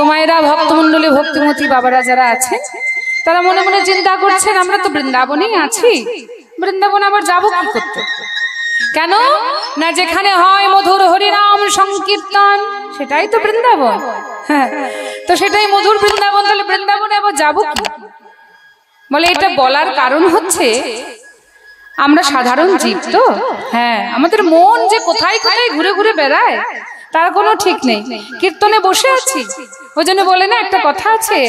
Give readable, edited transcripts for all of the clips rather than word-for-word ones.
মায়েরা ভক্তমণ্ডলী ভক্তিমতী বাবারা যারা আছে তারা মনে মনে চিন্তা করছেন আমরা তো বৃন্দাবনেই আছি, বৃন্দাবন আবার যাবো কি করতে? কেন না যেখানে হয় মধুর হরিনাম সংকীর্তন সেটাই তো বৃন্দাবন। হ্যাঁ, তো সেটাই মধুর বৃন্দাবন, তাহলে বৃন্দাবনে আবার যাবো কি? বলে এটা বলার কারণ হচ্ছে আমরা সাধারণ জীব তো, হ্যাঁ, আমাদের মন যে কোথায় কোথায় ঘুরে ঘুরে বেড়ায় তার কোনো ঠিক নেই। কীর্তনে বসে আছি, ওই জন্য বলে না একটা কথা আছে,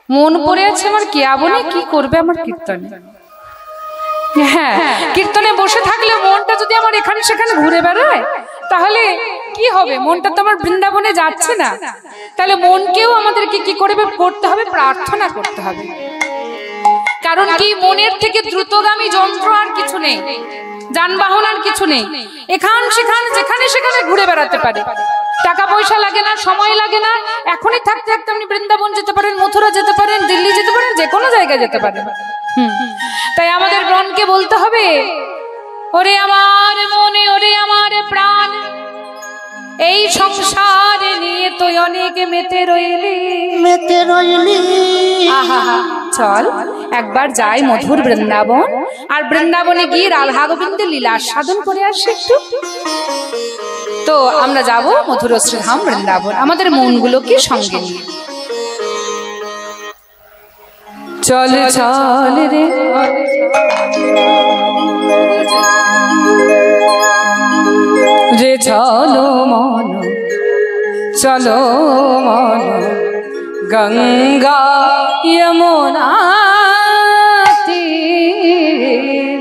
মন পড়ে আছে আমার কিয়াবনে, কি করবে আমার কীর্তনে। হ্যাঁ, কীর্তনে বসে থাকলে মনটা যদি আমার এখানে সেখানে ঘুরে বেড়ায় তাহলে কি হবে? মনটা তো আমার বৃন্দাবনে যাচ্ছে না। তাহলে মনকেও আমাদেরকে কি করতে হবে? প্রার্থনা করতে হবে। কারণ কি, মনের থেকে দ্রুতগামী যন্ত্র আর কিছু নেই, যানবাহন আর কিছু নেই। এখান সেখান যেখানে সেখানে ঘুরে বেড়াতে পারে, টাকা পয়সা লাগে না, সময় লাগে না। এখনই থাকতে থাকতে আপনি বৃন্দাবন যেতে পারেন, মথুরা যেতে পারেন, দিল্লি যেতে পারেন, যে কোনো জায়গায় যেতে পারেন। তাই আমাদের মনকে বলতে হবে, ওরে আমার মনে, ওরে আমার প্রাণ, এই সংসারে নিয়ে তো অনেক মেতে রইলি। চল একবার যাই মধুর বৃন্দাবন, আর বৃন্দাবনে গিয়ে রাধা গোবিন্দের লীলা সাধন করে আসি একটু। তো আমরা যাব মধুর শ্রীধাম বৃন্দাবন আমাদের মনগুলোকে সঙ্গে নিয়ে। চল চল রে রে চলো মন, চলো মন, গঙ্গা যমুনা তীর,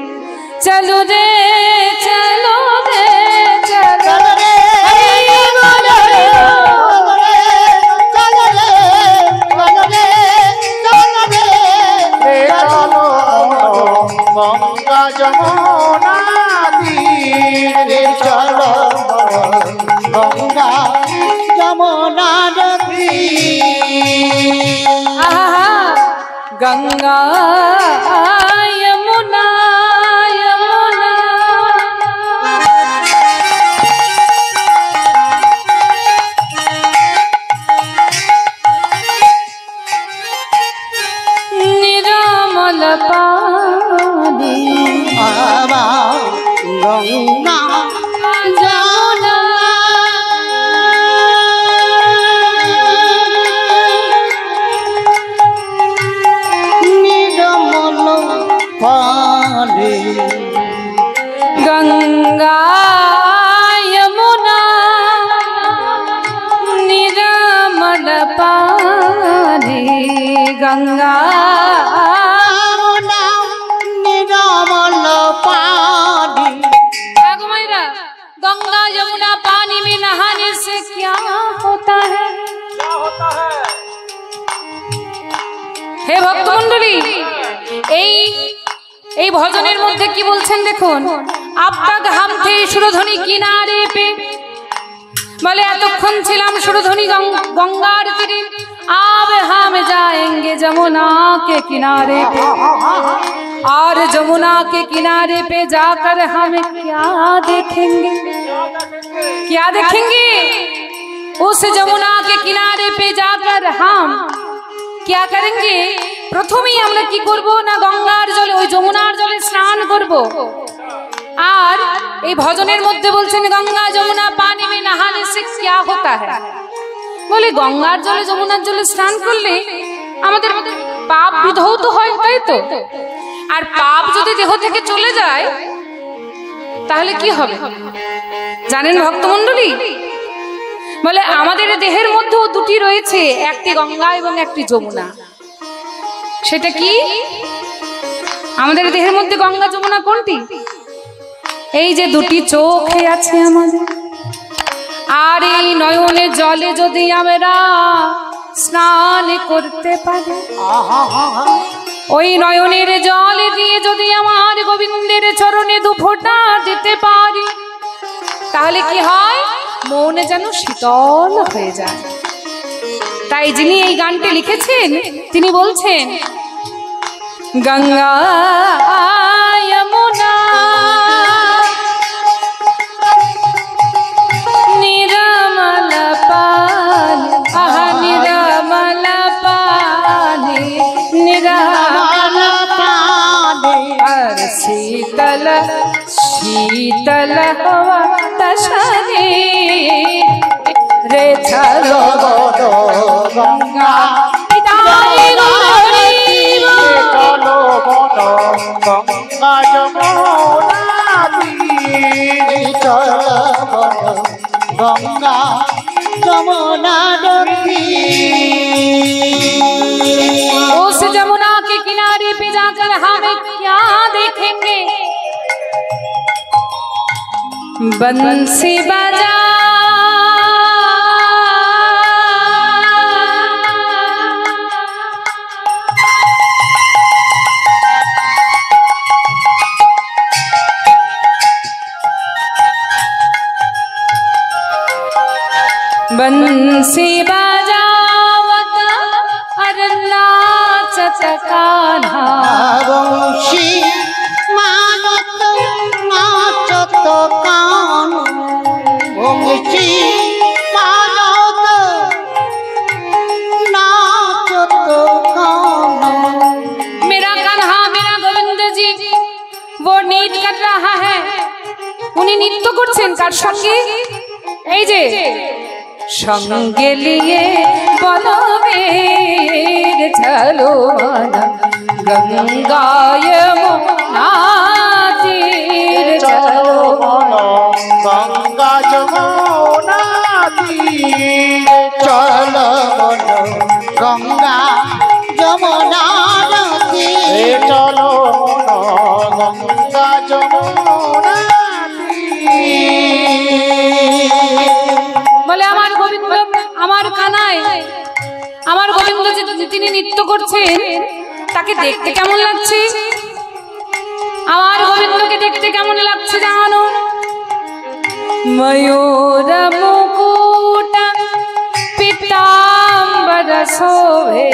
চলো রে চলো রে চলো রে, চলো রে চলো রে চলো রে চলো রে, চলো গঙ্গা যমুনা তীর, চলো গঙ্গা যমুনা গঙ্গা যমুনা যমুনা। নিরমল পানি গঙ্গা যমুনা, গঙ্গা যমুনা নিরমল পানি, গঙ্গা নিরমল পানি। गंगा यमुना पानी में नहाने से क्या होता है? हे भक्तमंडली, এই ভজনের মধ্যে কি বলছেন দেখুন, अब तक हम थे সুরধনী কিনারে पे, বলে এতক্ষণ ছিলাম সুরধনী গঙ্গার তীরে, अब हम जाएंगे যমুনা के किनारे पे, और যমুনা के किनारे पे जाकर हम क्या देखेंगे? क्या देखेंगे? उस যমুনা के किनारे पे जाकर हम क्या करेंगे? প্রথমেই আমরা কি করব না, গঙ্গার জলে ওই যমুনার জলে স্নান করব। আর এই ভজনের মধ্যে বলছেন গঙ্গা যমুনা পানি में नहाने से क्या होता है? বলে গঙ্গার জলে যমুনার জলে স্নান করলে আমাদের পাপ বিধৌত হয়, তাই তো? আর পাপ যদি দেহ থেকে চলে যায় তাহলে কি হবে জানেন ভক্তমণ্ডলী? বলে আমাদের দেহের মধ্যেও দুটি রয়েছে, একটি গঙ্গা এবং একটি যমুনা। সেটা কি? আমাদের দেহের মধ্যে গঙ্গা যমুনা কোনটি? এই যে দুটি চোখ আছে আমাদের, আর এই নয়নের জলে যদি আমরা স্নান করতে পারি, ওই নয়নের জল দিয়ে যদি আমার গোবিন্দের চরণে দুফোঁটা দিতে পারি তাহলে কি হয়? মন যেন শীতল হয়ে যায়। তাই যিনি এই গানটি লিখেছেন তিনি বলছেন গঙ্গা যমুনা নিরমল পানি, शीतल हवा तशरे रे चलो गंगा चलो गंगा जमुना गंगा जमुना उस जमुना के किनारे पे जाकर हम क्या देखेंगे? बंसी बजा बंसी बजावत अरे नाचत कान्हा वंशी मानत नाचत कान्हा वंशी मानत नाचत कान्हा। मेरा कान्हा मेरा गोविंद जी वो नृत्य कर रहा है। उन्हें नृत्य করছেন কার সঙ্গে? এই যে সঙ্গে लिए বলবীর চলো গঙ্গা যমুনা তীর চলো गंगा जमुना तीर चलो गंगा जमुना तीर चलो गंगा जमुना বলে আমার গোবিন্দ আমার কানাই আমার গোবিন্দ যে তিনি নৃত্য করছেন তাকে দেখতে কেমন লাগছে? আমার গোবিন্দকে দেখতে কেমন লাগছে জানো? ময়ূর মুকুট পীতাম্বর শোভে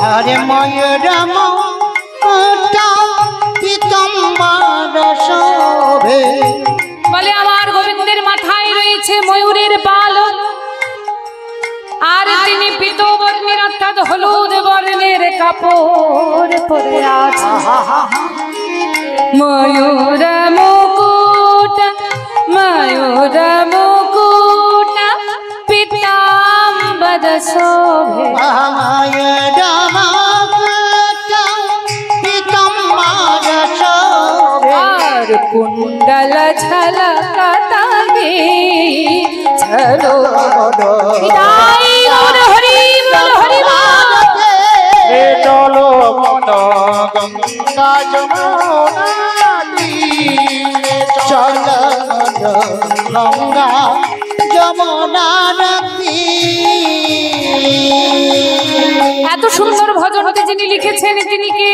अरे मयूर मुकुट पीताम्बर शोभे। বলে আমার গোবিন্দের মাথায় রয়েছে ময়ূরের পালক আর তিনি পীতবর্ণের অর্থাৎ হলুদ বর্ণের কাপড় পরে আছেন। ময়ূর মুকুট পীতাম্বর শোভে मयूर मुकुट पीताम्बर शोभे। আর কুণ্ডল ঝলকতাগে চলো বিদায় গৌর হরি বল হরি বল। चलो गंगा जमुना तीर चलो गंगा जमुना तीर। এত সুন্দর ভজনটি যিনি লিখেছেন তিনি কে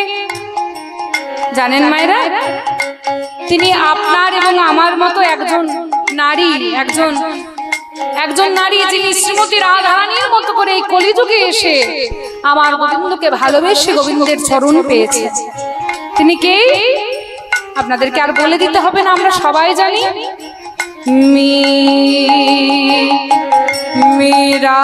জানেন মায়েরা? তিনি আপনার এবং আমার মতো একজন নারী একজন নারী যিনি শ্রীমতী রাধারানীর মতো করে এই কলিযুগে এসে আমার গোবিন্দকে ভালোবেসে গোবিন্দের চরণ পেয়েছে। তিনি কে আপনাদেরকে আর বলে দিতে হবে না, আমরা সবাই জানি। মীরা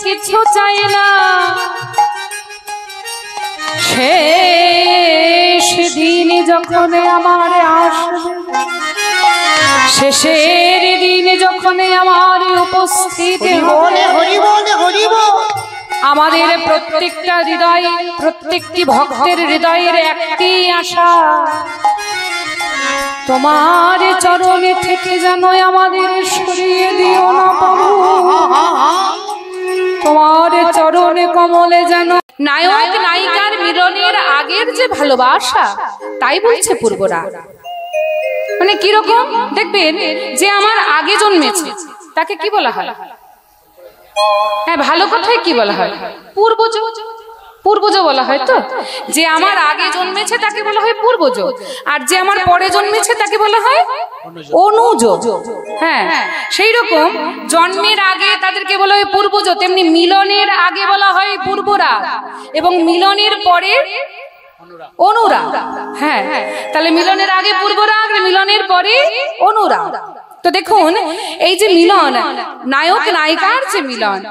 কিছু চাই না, শেষ দিন যখন আমার আসবে শেষের দিন যখন আমার উপস্থিত আমাদের প্রত্যেকটা হৃদয়, প্রত্যেকটি ভক্তের হৃদয়ের একটি আশা, তোমার চরণে থেকে যেন আমাদের সরিয়ে দিও না প্রভু। তোমার চরণে কমলে যেন নায়ক নায়িকার মিলনের আগের যে ভালোবাসা, তাই বলছে পূর্বরাগ। মানে কিরকম দেখবেন, যে আমার আগে জন্মেছে তাকে কি বলা হয়? হ্যাঁ, ভালো কথায় কি বলা হয়? পূর্বজ। পূর্বজ বলা হয়। তো যে আমার আগে জন্মেছে তাকে বলা হয় পূর্বজ, আর যে আমার পরে জন্মেছে তাকে বলা হয় অনুজ। হ্যাঁ, সেই রকম জন্মের আগে তাদেরকে বলা হয় পূর্বজ, তেমনি মিলনের আগে বলা হয় পূর্বরাগ এবং মিলনের পরে অনুরাগ। হ্যাঁ, তাহলে মিলনের আগে পূর্বরাগ, মিলনের পরে অনুরাগ। তো দেখুন, এই যে মিলন, নায়ক নায়িকার যে মিলন,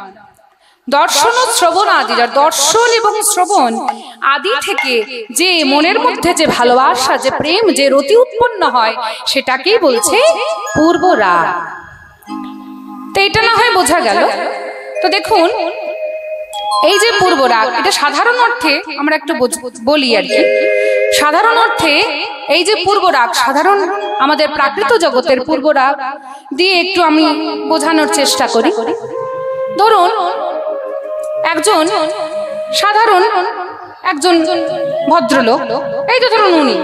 দর্শন ও শ্রবণ আদি, দর্শন এবং শ্রবণ আদি থেকে যে মনের মধ্যে যে ভালোবাসা, যে প্রেম, যে রতি উৎপন্ন হয়, সেটাকেই বলছে পূর্বরাগ। তো এটা না হয় বোঝা গেল। তো দেখুন, এই যে পূর্বরাগ, এটা সাধারণ অর্থে আমরা একটু বলি আর কি। সাধারণ অর্থে এই যে পূর্বরাগ, সাধারণ আমাদের প্রাকৃত জগতের পূর্বরাগ দিয়ে একটু আমি বোঝানোর চেষ্টা করি। ধরুন, একজন সাধারণ একজন ভদ্রলোক, এই যে ধরুন উনি,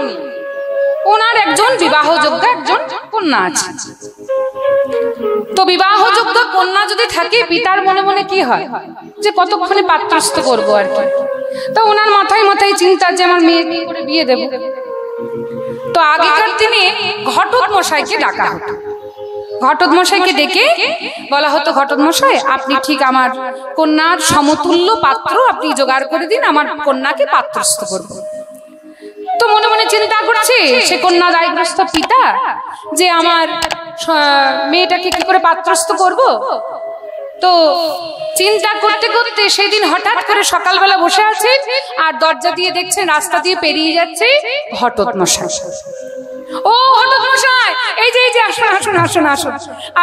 ওনার একজন বিবাহযোগ্য একজন কন্যা আছে। তো বিবাহযোগ্য কন্যা যদি থাকে, পিতার মনে মনে কি হয় যে কতক্ষণে পাত্রস্থ করবো আর কি। তো ওনার মাথায় মাথায় চিন্তা যে আমার মেয়ে কি করে বিয়ে দেব। তো আগেকার দিনে ঘটক মশাইকে ডাকা হতো। ঘটক মশাইকে ডেকে বলা হতো, ঘটক মশাই আপনি ঠিক আমার কন্যার সমতুল্য পাত্র আপনি জোগাড় করে দিন, আমার কন্যাকে পাত্রস্থ করবো। তো মনে মনে চিন্তা করছে সে কন্যা দায়গ্রস্ত পিতা যে আমার মেয়েটাকে কি করে পাত্রস্থ করব। তো চিন্তা করতে করতে সেদিন হঠাৎ করে সকালবেলা বসে আছে, আর দরজা দিয়ে দেখছেন রাস্তা দিয়ে পেরিয়ে যাচ্ছে ঘটক মশাই। ও ঘটক মশাই, এই যে আসুন আসুন আসুন আসুন,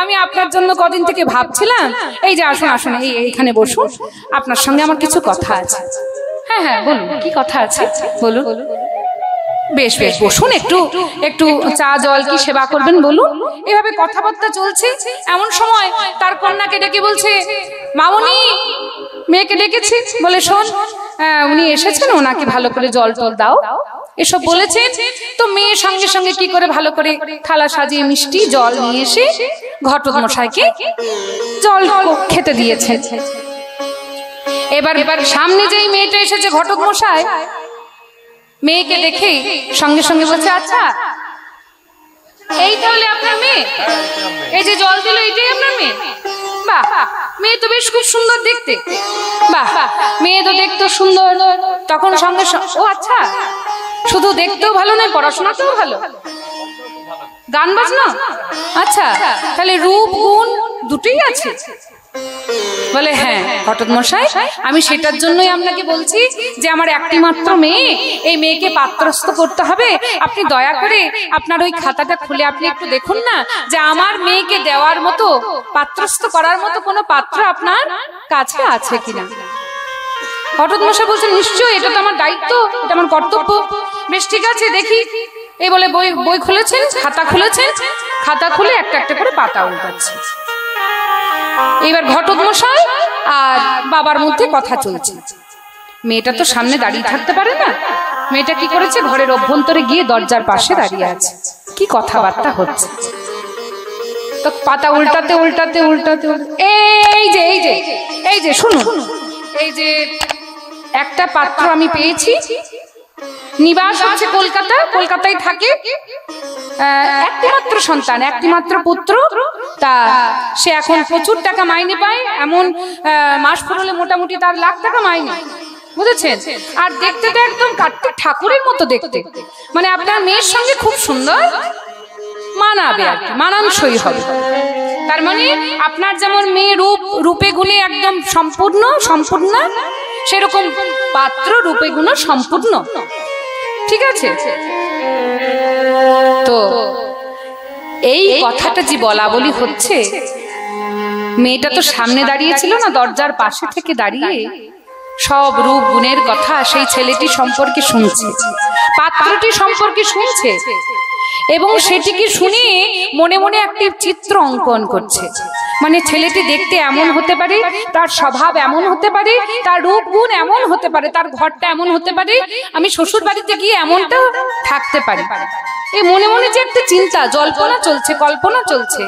আমি আপনার জন্য কদিন থেকে ভাবছিলাম, এই যে আসুন আসুন, এইখানে বসুন, আপনার সঙ্গে আমার কিছু কথা আছে। হ্যাঁ হ্যাঁ বলুন, কি কথা আছে বলুন। বেশ বেশ বসুন, একটু একটু চা জল কি সেবা করবেন বলুন। এভাবে কথাবার্তা চলছে। এমন সময় তার কন্যাকে ডেকে বলছে, মামুনি মেয়েকে ডেকেছি, বলে শোন উনি এসেছেন, ওনাকে ভালো করে জল টল দাও, এসব বলেছে। তো মেয়ে সঙ্গে সঙ্গে কি করে ভালো করে থালা সাজিয়ে মিষ্টি জল নিয়ে এসে ঘটক মশাইকে জল খেতে দিয়েছে। এবার সামনে যেই মেয়েটা এসেছে, ঘটক মশাই মেয়েকে দেখে সঙ্গে সঙ্গে বলছে, আচ্ছা এই তাহলে আপনার মেয়ে, এই যে জল দিল এইটাই আপনার মেয়ে? বাহ, মেয়ে তো বেশ খুব সুন্দর দেখতে। বাহ, মেয়ে তো দেখতে সুন্দর। তখন সঙ্গে ও আচ্ছা, শুধু দেখতেও ভালো নয়, পড়াশোনাতেও ভালো, গান বাজনা, আচ্ছা তাহলে রূপ গুণ দুটোই আছে? বলে হ্যাঁ ঘটক মশাই, আমি সেটার জন্যই আপনাকে বলছি যে আমার একটি মাত্র মেয়ে, এই মেয়েকে পাত্রস্থ করতে হবে। আপনি দয়া করে আপনার ওই খাতাটা খুলে আপনি একটু দেখুন না, যে আমার মেয়েকে দেওয়ার মতো, পাত্রস্থ করার মতো কোনো পাত্র আপনার কাছে আছে কিনা। ঘটক মশাই বলছেন, নিশ্চয়ই, এটা তো আমার দায়িত্ব, এটা আমার কর্তব্য। বেশ ঠিক আছে, দেখি। এই বলে বই খুলেছেন, খাতা খুলেছেন, খাতা খুলে একটা একটা করে পাতা উল্টাচ্ছে। এবার ঘটক মশাই আর বাবার মধ্যে কথা চলছে। মেয়েটা তো সামনে দাঁড়িয়ে থাকতে পারে না। মেয়েটা কি করেছে, ঘরের অভ্যন্তরে গিয়ে দরজার পাশে দাঁড়িয়ে আছে। কি কথাবার্তা হচ্ছে। তো পাতা উল্টাতে উল্টাতে উল্টাতে এই যে শুনুন, এই যে একটা পাত্র আমি পেয়েছি, নিবাস হচ্ছে কলকাতা, কলকাতায় থাকে, একটি মাত্র সন্তান, একটি মাত্র পুত্র। তা সে এখন প্রচুর টাকা মাইনে পায়, এমন মাস ফুরলে মোটামুটি তার লাখ টাকা মাইনে, বুঝেছেন? আর দেখতে তো একদম কার্তিক ঠাকুরের মতো দেখতে, মানে আপনার মেয়ের সঙ্গে খুব সুন্দর মানাবে আর কি, মানানসই হবে। তার মানে আপনার যেমন মেয়ে রূপে গুণে একদম সম্পূর্ণ, সেরকম পাত্র রূপে গুণ সম্পূর্ণ। ঠিক আছে? তো এই কথাটা যে বলা বলি হচ্ছে, মেয়েটা তো সামনে দাঁড়িয়েছিল না, দরজার পাশে থেকে দাঁড়িয়ে সব রূপ গুণের কথা সেই ছেলেটি সম্পর্কে শুনছে, পাত্রটি সম্পর্কে শুনছে, এবং সেটিকে শুনে মনে মনে একটি চিত্র অঙ্কন করছে। মানে ছেলেটি দেখতে এমন হতে পারে, তার স্বভাব এমন হতে পারে, তার রূপ গুণ এমন হতে পারে, তার ঘরটা এমন হতে পারে, আমি শ্বশুর বাড়িতে গিয়ে এমনটা থাকতে পারি। এই মনে মনে যে একটা চিন্তা, জল্পনা চলছে, কল্পনা চলছে।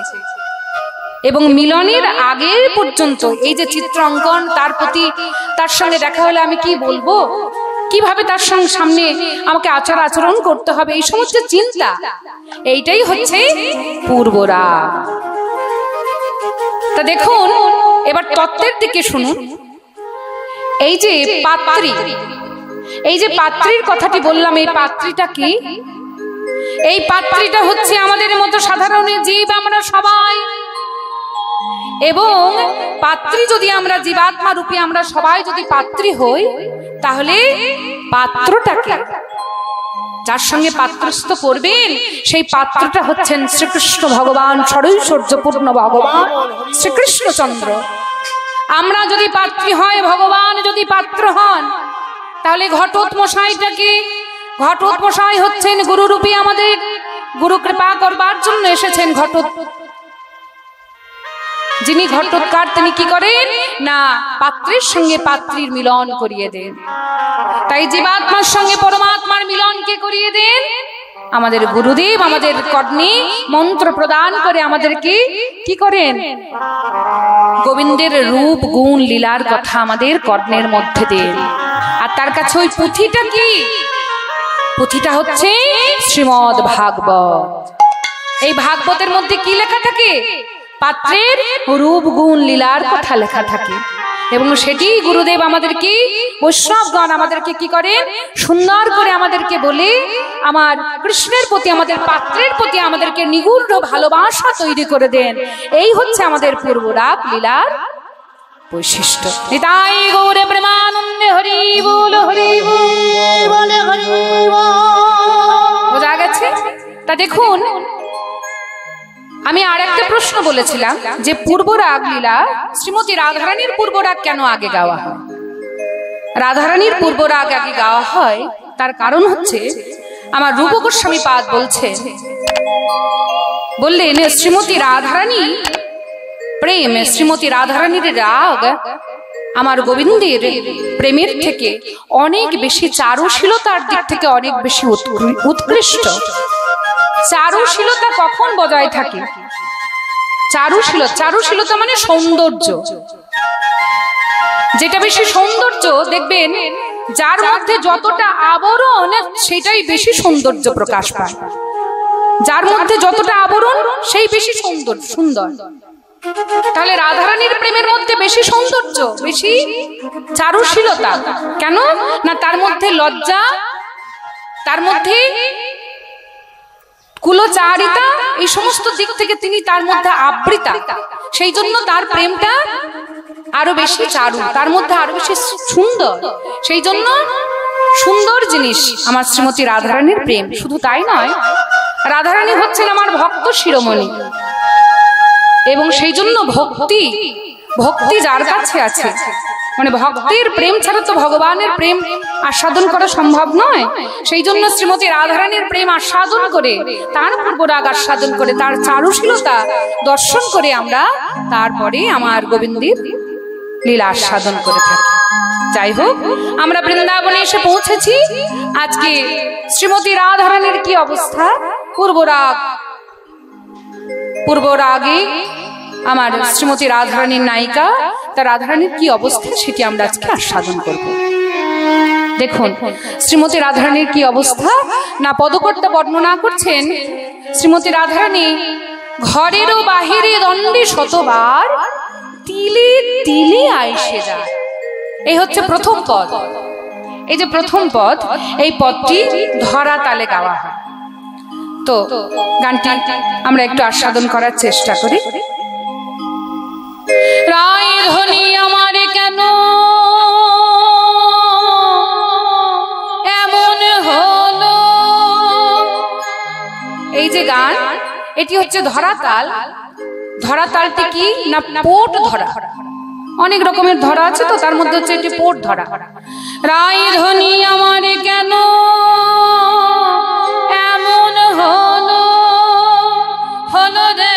এবং মিলনের আগে পর্যন্ত এই যে চিত্র অঙ্কন, তার প্রতি তার সঙ্গে দেখা হলে আমি কি বলবো, কিভাবে তার সঙ্গে সামনে আমাকে আচার আচরণ করতে হবে, এই সমস্ত চিন্তা, এইটাই হচ্ছে পূর্বরাগ। তা দেখুন, এবার তত্ত্বের দিকে শুনুন। এই যে পাত্রী, এই যে পাত্রীর কথাটি বললাম, এই পাত্রীটা কি? এই পাত্রীটা হচ্ছে আমাদের মতো সাধারণ জীব, আমরা সবাই। এবং পাত্রী যদি আমরা জীবাত্মা রূপী আমরা সবাই যদি পাত্রী হই, তাহলে পাত্রটাকে যার সঙ্গে পাত্রস্থ করবেন, সেই পাত্রটা হচ্ছেন শ্রীকৃষ্ণ ভগবান, ষড়ৈশ্বর্যপূর্ণ ভগবান শ্রীকৃষ্ণচন্দ্র। আমরা যদি পাত্রী হয়, ভগবান যদি পাত্র হন, তাহলে ঘটোৎমশাইটাকে, ঘটোৎমশাই হচ্ছেন গুরুরূপী, আমাদের গুরু কৃপা করবার জন্য এসেছেন। যিনি ঘটোৎকার, তিনি কি করেন না পাত্রের সঙ্গে পাত্রীর মিলন করিয়ে দেন। তাই জীবাত্মার সঙ্গে পরমাত্মার মিলন কে করিয়ে দেন? আমাদের গুরুদেব। আমাদের কর্ণে মন্ত্র প্রদান করে আমাদেরকে কি করেন? গোবিন্দের রূপ গুণ লীলার কথা আমাদের কর্ণের মধ্যে দেন। আর তার কাছে ওই পুঁথিটা কি? পুঁথিটা হচ্ছে শ্রীমদ ভাগবত। এই ভাগবতের মধ্যে কি লেখা থাকে? পাত্রের রূপ গুণ লীলার কথা লেখা থাকে। এবং সেটি গুরুদেব আমাদেরকে, বৈষ্ণবগণ আমাদেরকে কি করেন? সুন্দর করে আমাদেরকে বলে আমার কৃষ্ণের প্রতি, আমাদের পাত্রের প্রতি আমাদেরকে নিগূঢ় ভালোবাসা তৈরি করে দেন। এই হচ্ছে আমাদের পূর্বরাগ লীলার বৈশিষ্ট্য। নিতাই গৌরে প্রেমানন্দে হরি বল, হরি বল, হরি বল। বোঝা গেছে? তা দেখুন, আমি আর একটা প্রশ্ন বলেছিলাম যে পূর্বরাগ লীলা শ্রীমতী রাধারানীর পূর্বরাগ কেন আগে গাওয়া হয়? রাধারানীর পূর্বরাগ আগে গাওয়া হয়, তার কারণ হচ্ছে আমার রূপ গোস্বামী পাদ বললেন শ্রীমতী রাধারানী প্রেম, শ্রীমতী রাধারানীর রাগ আমার গোবিন্দের প্রেমের থেকে অনেক বেশি, চারুশীলতার দিক থেকে অনেক বেশি উৎকৃষ্ট। চারুশীলতা কখন বজায় থাকে? চারুশীলতা মানে সৌন্দর্য। যেটা বেশি সৌন্দর্য, দেখবেন যার মধ্যে যতটা আবরণ সেটাই বেশি সৌন্দর্য প্রকাশ পায়। যার মধ্যে যতটা আবরণ সেই বেশি সুন্দর। তাহলে রাধারানীর প্রেমের মধ্যে বেশি সৌন্দর্য, বেশি চারুশীলতা। কেন না? তার মধ্যে লজ্জা, তার মধ্যে কুলচারিতা, এই সমস্ত দিক থেকে তিনি তার মধ্যে আবৃতা। সেই জন্য তার প্রেমটা আরো বেশি চারু, তার মধ্যে আরো বেশি সুন্দর। সেই জন্য সুন্দর জিনিস আমার শ্রীমতী রাধারানীর প্রেম। শুধু তাই নয়, রাধারানী হচ্ছেন আমার ভক্ত শিরোমণি। এবং সেই জন্য ভক্তি যার কাছে আছে, মানে ভক্তের প্রেম ছাড়া তো ভগবানের প্রেম আস্বাদন করা সম্ভব নয়। সেই জন্য শ্রীমতী রাধারানীর প্রেম আস্বাদন করে, তার পূর্বরাগ আস্বাদন করে, তার চারুশীলতা দর্শন করে আমরা তারপরে আমার গোবিন্দের লীলা আস্বাদন করে থাকি। যাই হোক, আমরা বৃন্দাবনে এসে পৌঁছেছি। আজকে শ্রীমতী রাধারানীর কি অবস্থা? পূর্বরাগে আমার শ্রীমতী রাধারানীর নায়িকা, তার রাধারানীর কি অবস্থা সেটি আমরা আজকে আস্বাদন করব। দেখুন শ্রীমতী রাধারানীর কি অবস্থা। না পদকর্তা বর্ণনা করছেন, শ্রীমতী রাধারানী ঘরেরও বাহিরে দণ্ডে শতবার, তিলে তিলে আইসে যায়। এই হচ্ছে প্রথম পদ। এই যে প্রথম পদ, এই পদটি ধরা তালে গাওয়া হয়। তো গানটি আমরা একটু আস্বাদন করার চেষ্টা করি। রায় ধ্বনি আমার কেন এমন হলো। এই যে গান, এটি হচ্ছে ধরাতাল। ধরাতালটি কি না পোট ধরা, অনেক রকমের ধরা আছে তো, তার মধ্যে হচ্ছে এটি পোট ধরা। রাই ধ্বনি আমার কেন এমন হলো হলো রে,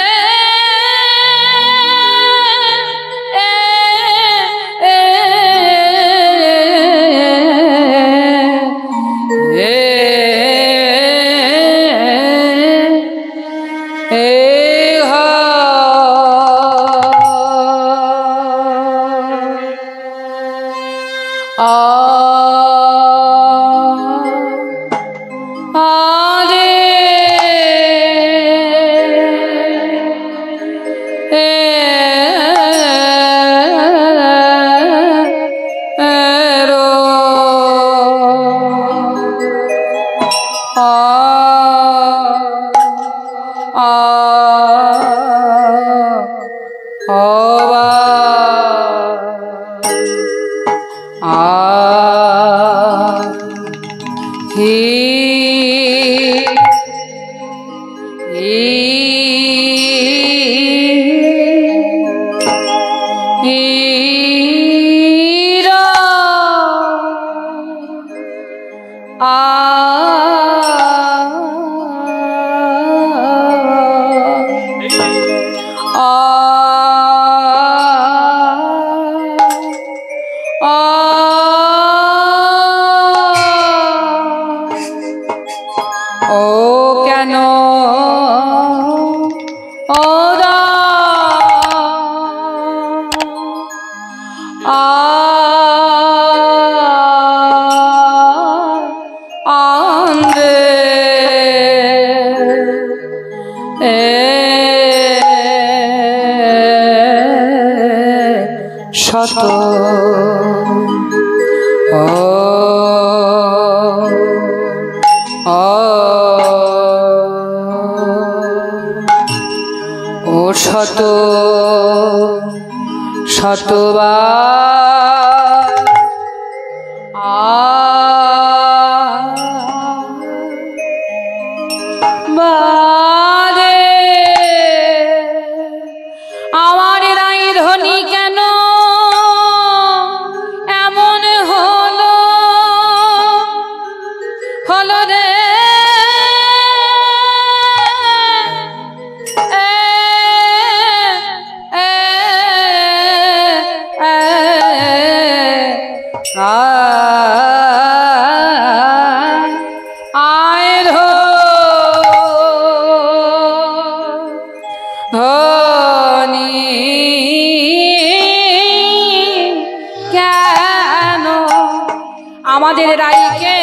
আমাদের রাইকে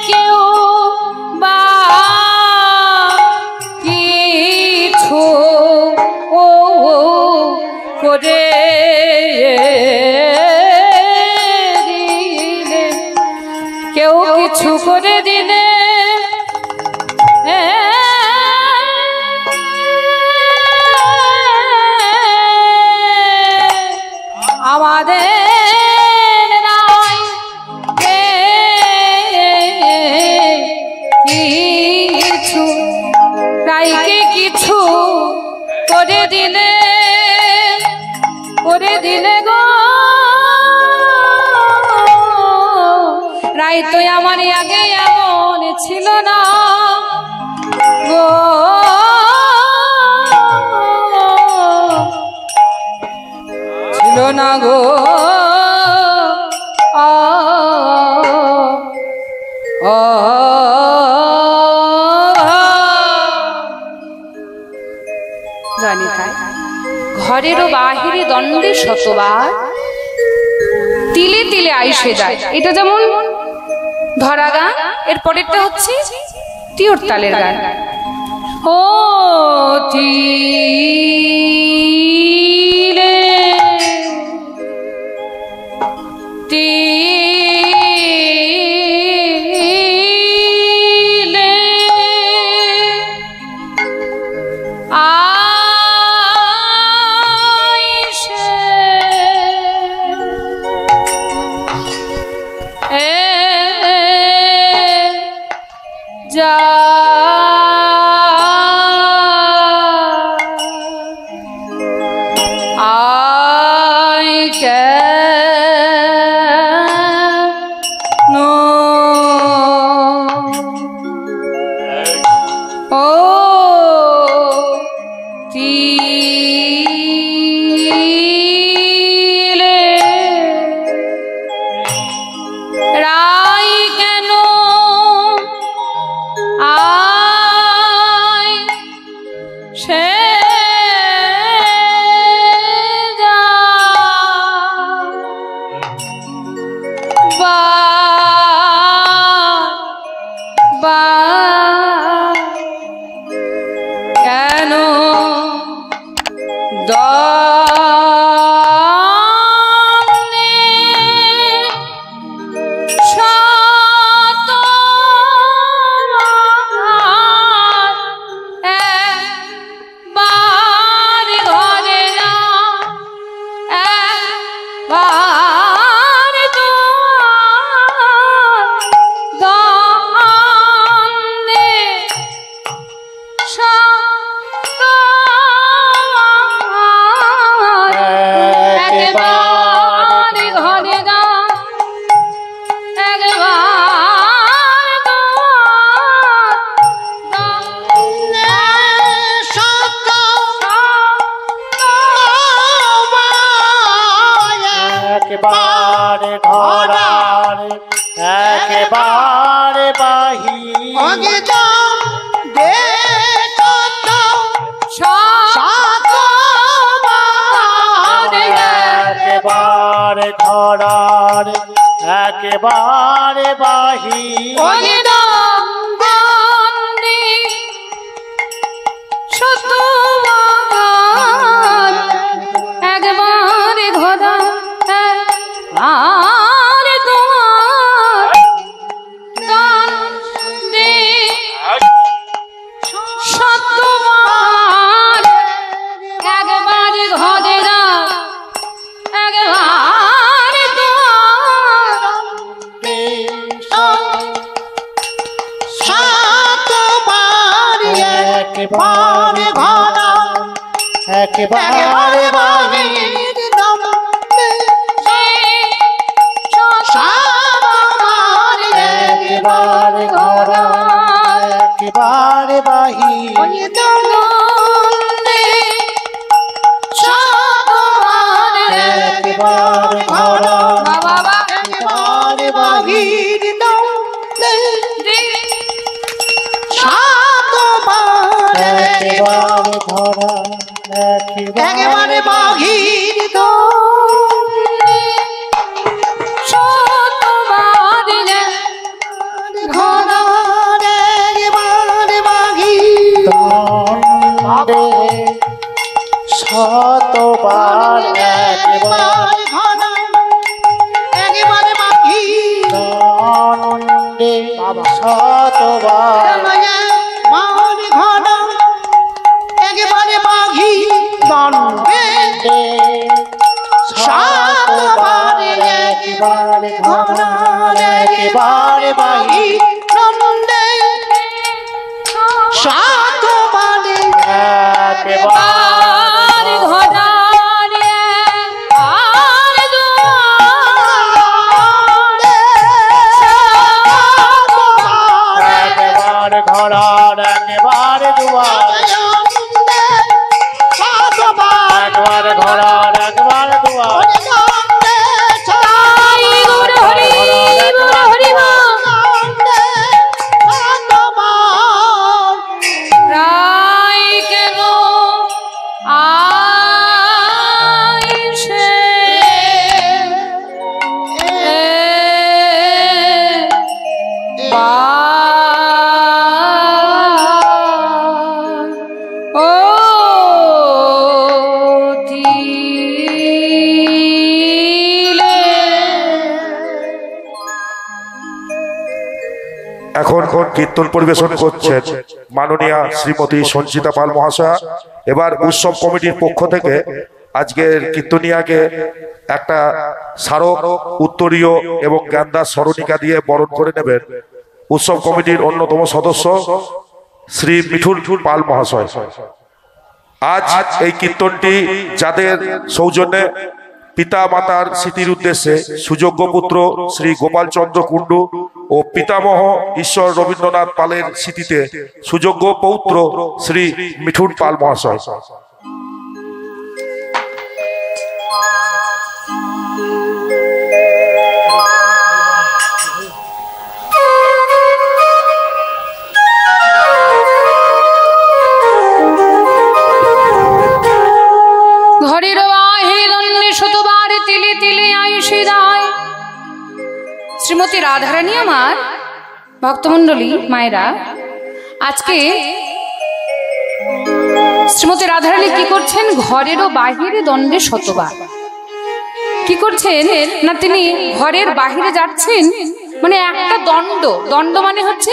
কেউ বা কিছু করে দিলে, কেউ কিছু করে দিলে আমাদের দিলে গো রাই তো আমার আগে এমন ছিল না গো, ছিল না গো। জানি তাই ঘরেরও বাহিরে দ্বন্দ্বে শতবার তিলে তিলে আইসে যায়। এটা যেমন ধরা গান, এর পরেরটা হচ্ছে তিওর তালের গান। ও তিলে তিলে যা রাই কেন ও তিলে রাই কেন আয় সে কেন দনে শত একবার ঘরে না একবার দনে একবারে ঘরে গা একেবারে ধরার একেবারে বাহি একেবারে ধরার একেবারে বাহি একবারে ঘোরা আর তোমার কান্দে শতবার একবারে ঘরে না একবারে তোমার একেবারে ঘরা একেবারে বাহি একেবারে ঘরা একেবারে বাহি একেবারে ঘরা একেবারে বাহি একেবারে ঘরা একেবারে বাহির শতবার একেবারে একেবারে বাকি দণ্ডে শতবার একেবারে বাঘি দণ্ডে শতবার একেবারে ঘনা একেবারে বাঘি দণ্ডে শতবার একেবারে ঘোরা ঘোড়ার একেবারে দুয়ার একবারে ঘোড়ার একবারে দুয়ার রাই কেন আইসে ও তিলে এখন কীর্তন পরিবেশন করছেন মাননীয়া শ্রীমতী সঞ্চিতা পাল মহাশয়া। এবার উৎসব কমিটির পক্ষ থেকে আজকের কীর্তনিয়াকে একটা স্মারক উত্তরীয় এবং জ্ঞানদাস স্মরণিকা দিয়ে বরণ করে নেবেন উৎসব কমিটির অন্যতম সদস্য শ্রী মিঠুন পাল মহাশয়। আজ এই কীর্তনটি যাদের সৌজন্যে পিতা মাতার স্মৃতির উদ্দেশ্যে সুযোগ্য পুত্র শ্রী গোপাল চন্দ্র কুণ্ডু ও পিতামহ ঈশ্বর রবীন্দ্রনাথ পালের স্মৃতিতে সুযোগ্য পৌত্র শ্রী মিঠুন পাল মহাশয়। ঘরের বাহির দণ্ডে শতবার তিলে তিলে আয়ুষে যায়। শ্রীমতী রাধারানী আমার ভক্তমণ্ডলী মায়েরা, আজকে শ্রীমতী রাধারানী কি করছেন? ঘরেরও বাহিরে দণ্ডে শতবার কি করছেন না, তিনি ঘরের বাহিরে যাচ্ছেন। মানে একটা দণ্ড মানে হচ্ছে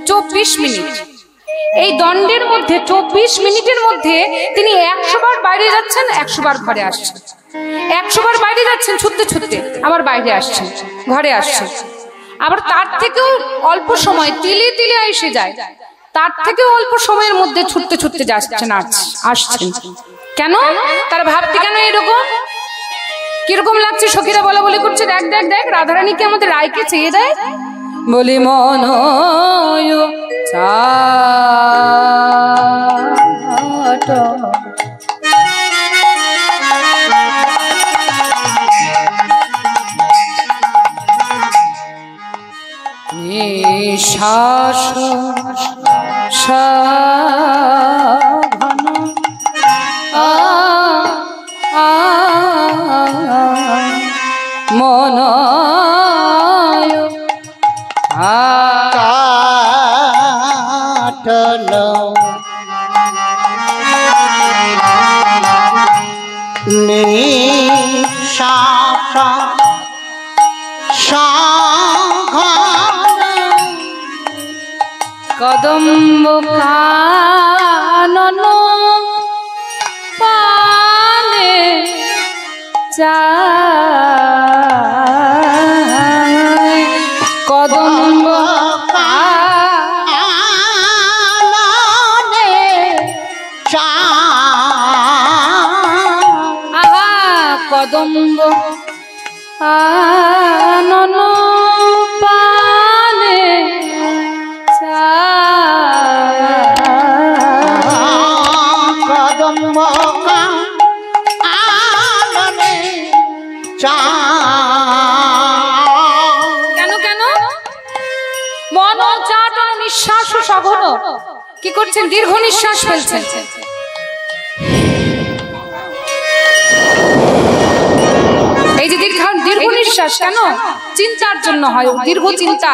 24 মিনিট। এই দণ্ডের মধ্যে 24 মিনিটের মধ্যে তিনি 100 বার বাইরে যাচ্ছেন, 100 বার ঘরে আসছেন। 100 বার বাইরে যাচ্ছেন ছুটতে ছুটতে, আবার বাইরে আসছেন, ঘরে আসছেন। আবার তার থেকেও অল্প সময় তিলে তিলে এসে যায়, তার থেকেও অল্প সময়ের মধ্যে ছুটতে ছুটতে যাচ্ছেন, আসছেন। কেন? তার ভাবটি কেন এরকম? কিরকম লাগছে? সখীরা বলা বলি করছে, দেখ দেখ দেখ রাধারানীকে আমাদের রায়কে চেয়ে দেয়। বলি মন নিঃশ্বাস মন কদম্ব কানন পানে যায়, কদম্ব কাননে যায়, কদম্ব কানন পানে কদম্ব আননে কেন কেন? মন চাটন নিঃশ্বাস সঘন কি করছেন? দীর্ঘ নিঃশ্বাস ফেলছেন। এই যে দীর্ঘ নিঃশ্বাস কেন? চিন্তার জন্য হয়, দীর্ঘ চিন্তা।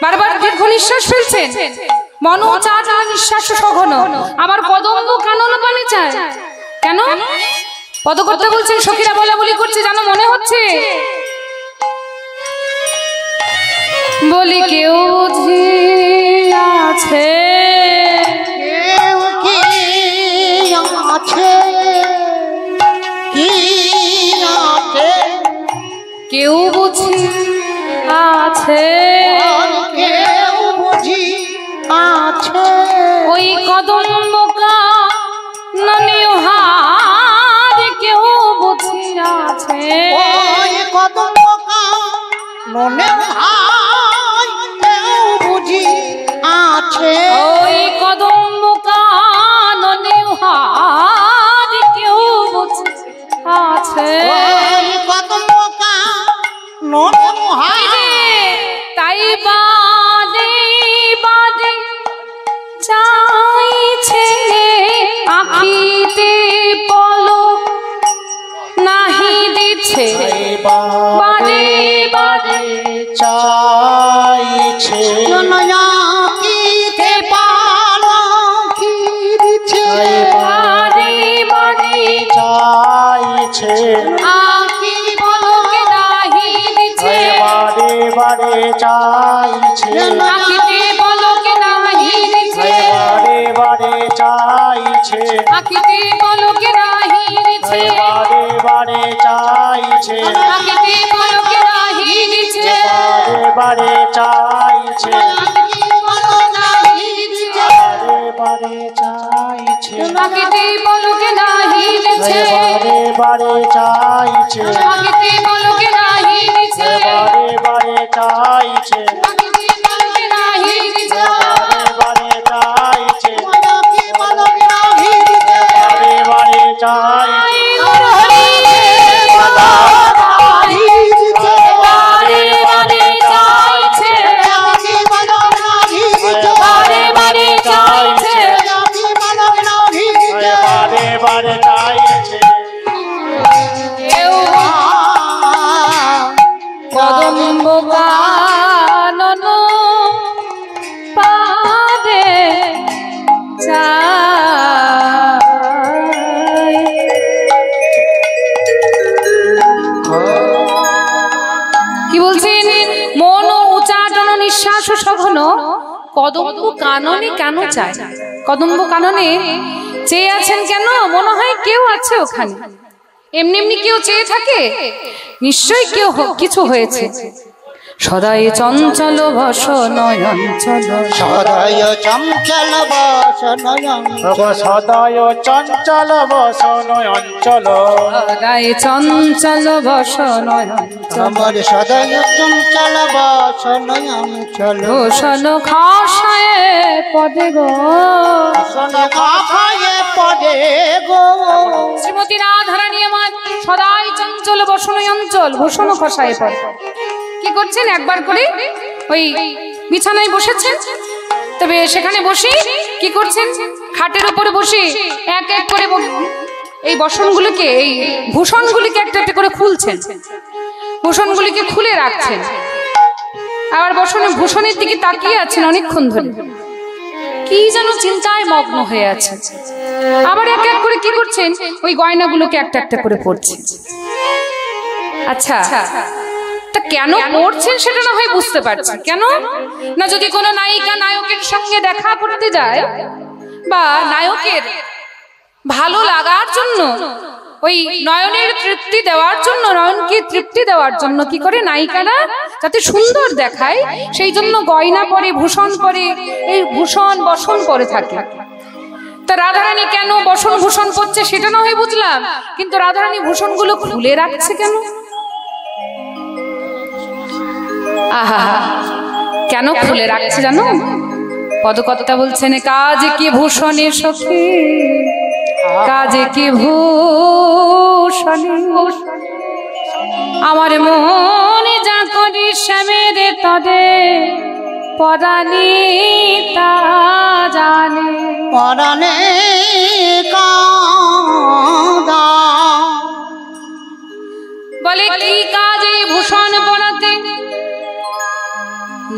বারবার দীর্ঘ নিঃশ্বাস ফেলছেন। মন চাটন নিঃশ্বাস সঘন, আবার কদম্ব কানন পানে চায়। কেন? পদকর্তা বলছেন, সখীরা বলা বলি করছে, জানো মনে হচ্ছে বলি কেউ আছে, কেউ কি আছে, কি আছে, কেউ বুঝি আছে, কেউ বুঝি আছে, ওই কদম্ব কাননে হার কেউ বুঝি আছে, ওই কদম্ব কাননে হার কেউ বুঝি আছে, ওই কদম্ব কাননে হার কেউ বুঝি আছে, ওই কদম্ব কাননে হার। তাই বাদে বাদে চাইছে আখিতে পলক নাহি দিচ্ছে, বাদে বাদে চাইছে নয়াকিতে পালকি দিছে, বাদে বাদে চাইছে আখি পলকে নাহি দিচ্ছে, বারে বারে চাইছে আখিতে পলকে নাহি দিচ্ছে, বারে বারে চাইছে আখিতে পলকে নাহি দিচ্ছে, বারে বারে চাইছে আখিতে পলকে নাহি দিচ্ছে, বারে বারে চাইছে বারে বারে চাইছে আখিতে পলকে নাহি নাহি দিছে বারে বারে চাইছে মাগিতে পলকে নাহি দিছে বারে বারে চাইছে মাগিতে পলকে নাহি দিছে বারে চাইছে বারে বারে চাইছে বারে বারে চাইছে কদম্ব কানন পাদে চাই। কি বলছেন? মন ও উচ্চাটন নিঃশ্বাস ও সঘন কদম্ব কাননে কেন চায়? কদম্ব কাননে চেয়ে আছেন কেন? মনে হয় কেউ আছে ওখানে। এমনি এমনি কেউ চেয়ে থাকে? নিশ্চয়ই কেউ কিছু হয়েছে। সদাই চঞ্চল বস নয়ঞ্চল সদয় চঞ্চল বস নয়ঞ্চল সদয় চঞ্চল বসন অঞ্চল সদাই চঞ্চল বস নয়ঞ্চল আমার সদয় চঞ্চল বস নয়ঞ্চল ভূষণ খাসায় পদে গো খায়ে পদে গো শ্রীমতী রাধারানী আমার সদাই চঞ্চল বসন অঞ্চল ভূষণ খসায় পদে। কি করছেন? একবার করে ওই বিছানায় বসেছেন, তবে সেখানে বসে কি করছেন? খাটের উপরে বসে এক এক করে এই বসনগুলিকে, এই ভূষণগুলিকে একটা একটা করে খুলছেন, ভূষণগুলিকে খুলে রাখছেন। আবার ভূষণের দিকে তাকিয়ে আছেন অনেকক্ষণ ধরে, কি যেন চিন্তায় মগ্ন হয়ে আছে। আবার এক এক করে কি করছেন? ওই গয়নাগুলোকে একটা একটা করে পড়ছেন। আচ্ছা, তা কেন পড়ছেন সেটা না হয় বুঝতে পারছি। কেন না, যদি কোনো নায়িকা নায়কের সঙ্গে দেখা করতে যায় বা নায়কের ভালো লাগার জন্য, ওই নয়নের তৃপ্তি দেওয়ার জন্য, নয়নকে তৃপ্তি দেওয়ার জন্য কি করে নায়িকারা যাতে সুন্দর দেখায় সেই জন্য গয়না পরে, ভূষণ পরে, এই ভূষণ বসন পরে থাকে। তা রাধারানী কেন বসন ভূষণ পরছে সেটা না হয় বুঝলাম, কিন্তু রাধারানী ভূষণগুলো খুলে রাখছে কেন? আহা, কেন খুলে রাখছে জানো? পদকর্তা বলছেন, কাজে কি ভূষণে সখী, কাজে কি ভূষণে আমার মনে যা করি শ্যামের তরে পরাণী তা জানে। পরাণে কাঁদা বলে কি কাজে ভূষণ পরাতে?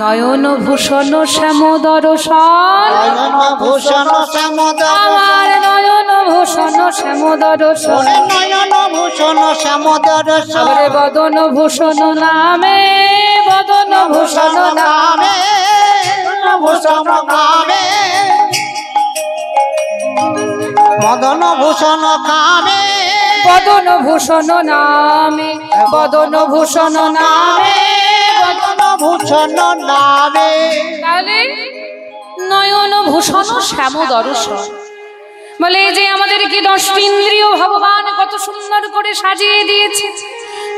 নয়ন ভূষণ শ্যাম দর্শন, নয়ন ভূষণ শ্যাম আমার নয়ন ভূষণ শ্যাম দর্শন, নয়ন ভূষণ শ্যাম দর্শন আবার বদন ভূষণ নামে, বদন ভূষণ নামে, ভূষণ কামে মদন ভূষণ কামে বদন ভূষণ নামে, বদন ভূষণ নামে, মদন ভূষণ নামে। তাহলে নয়ন ভূষণ শ্যাম দর্শন বলে এই যে আমাদেরকে 10টি ইন্দ্রিয় ভগবান কত সুন্দর করে সাজিয়ে দিয়েছে।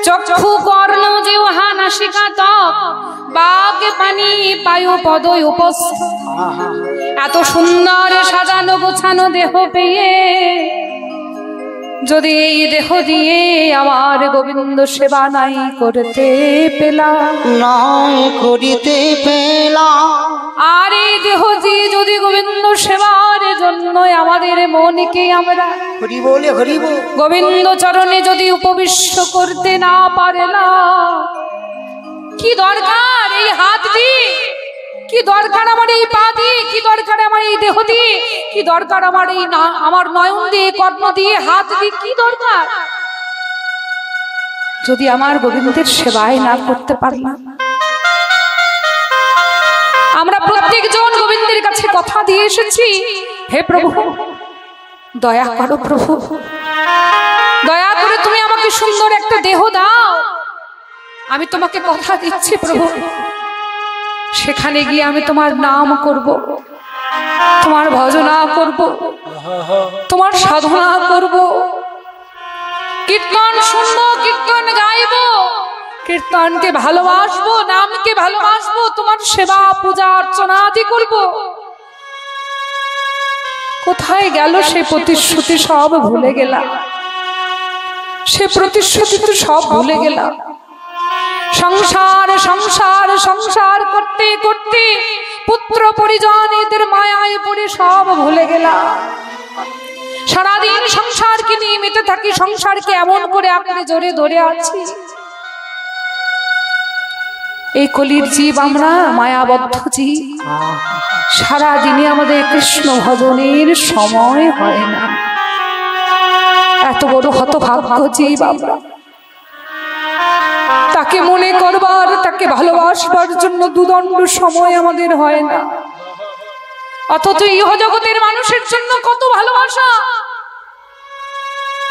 চক্ষু, কর্ণ, জিহ্বা, নাসিকা, ত্বক, বাক, পানি, পায়ু, পদ, উপস্থ, এত সুন্দর সাজানো গোছানো দেহ পেয়ে যদি এই দেহ দিয়ে আমার গোবিন্দ সেবা নাই করতে পেলাম, নাই করিতে পেলাম, আর এই দেহ দিয়ে যদি গোবিন্দ সেবার জন্য আমাদের মনকে আমরা হরি বলে হরি বল গোবিন্দ চরণে যদি উপবিষ্ট করতে না পারলাম, কি দরকার এই হাত দিয়ে, কি দরকার আমার এই পা দিয়ে, কি দরকার আমার এই দেহ দিয়ে, কি দরকার আমার এই আমার নয়ন দিয়ে, কর্ণ দিয়ে, হাত দিয়ে, কি দরকার যদি আমার গোবিন্দের সেবায় না করতে পারলাম? আমরা প্রত্যেকজন গোবিন্দের কাছে কথা দিয়ে এসেছি, হে প্রভু দয়া করো, প্রভু দয়া করে তুমি আমাকে সুন্দর একটা দেহ দাও। আমি তোমাকে কথা দিচ্ছি প্রভু, সেখানে গিয়ে আমি তোমার নাম করব, তোমার ভজনা করব, তোমার সাধনা করব, কীর্তন শুনবো, কীর্তন গাইব, কীর্তনকে ভালোবাসবো, নামকে ভালোবাসবো, তোমার সেবা পূজা অর্চনা আদি করব। কোথায় গেল সে প্রতিশ্রুতি? সব ভুলে গেলাম, সে প্রতিশ্রুতি তো সব ভুলে গেলাম। সংসার সংসার সংসার করতে করতে পুত্র পরিজন এদের মায়ায় পড়ে সব ভুলে গেলাম। সারাদিন সংসারকে নিয়ে মেতে থাকি, সংসারকে এমন করে আঁকড়ে জোরে ধরে আছি। এই কলির জীব আমরা, মায়াবদ্ধ জীব। সারাদিনে আমাদের কৃষ্ণ ভজনের সময় হয় না। এত বড় হতভাগ্য জীব আমরা। তাকে মনে করবার, তাকে ভালোবাসবার জন্য দুদণ্ড সময় আমাদের হয় না। অথচ ইহ জগতের মানুষের জন্য কত ভালোবাসা,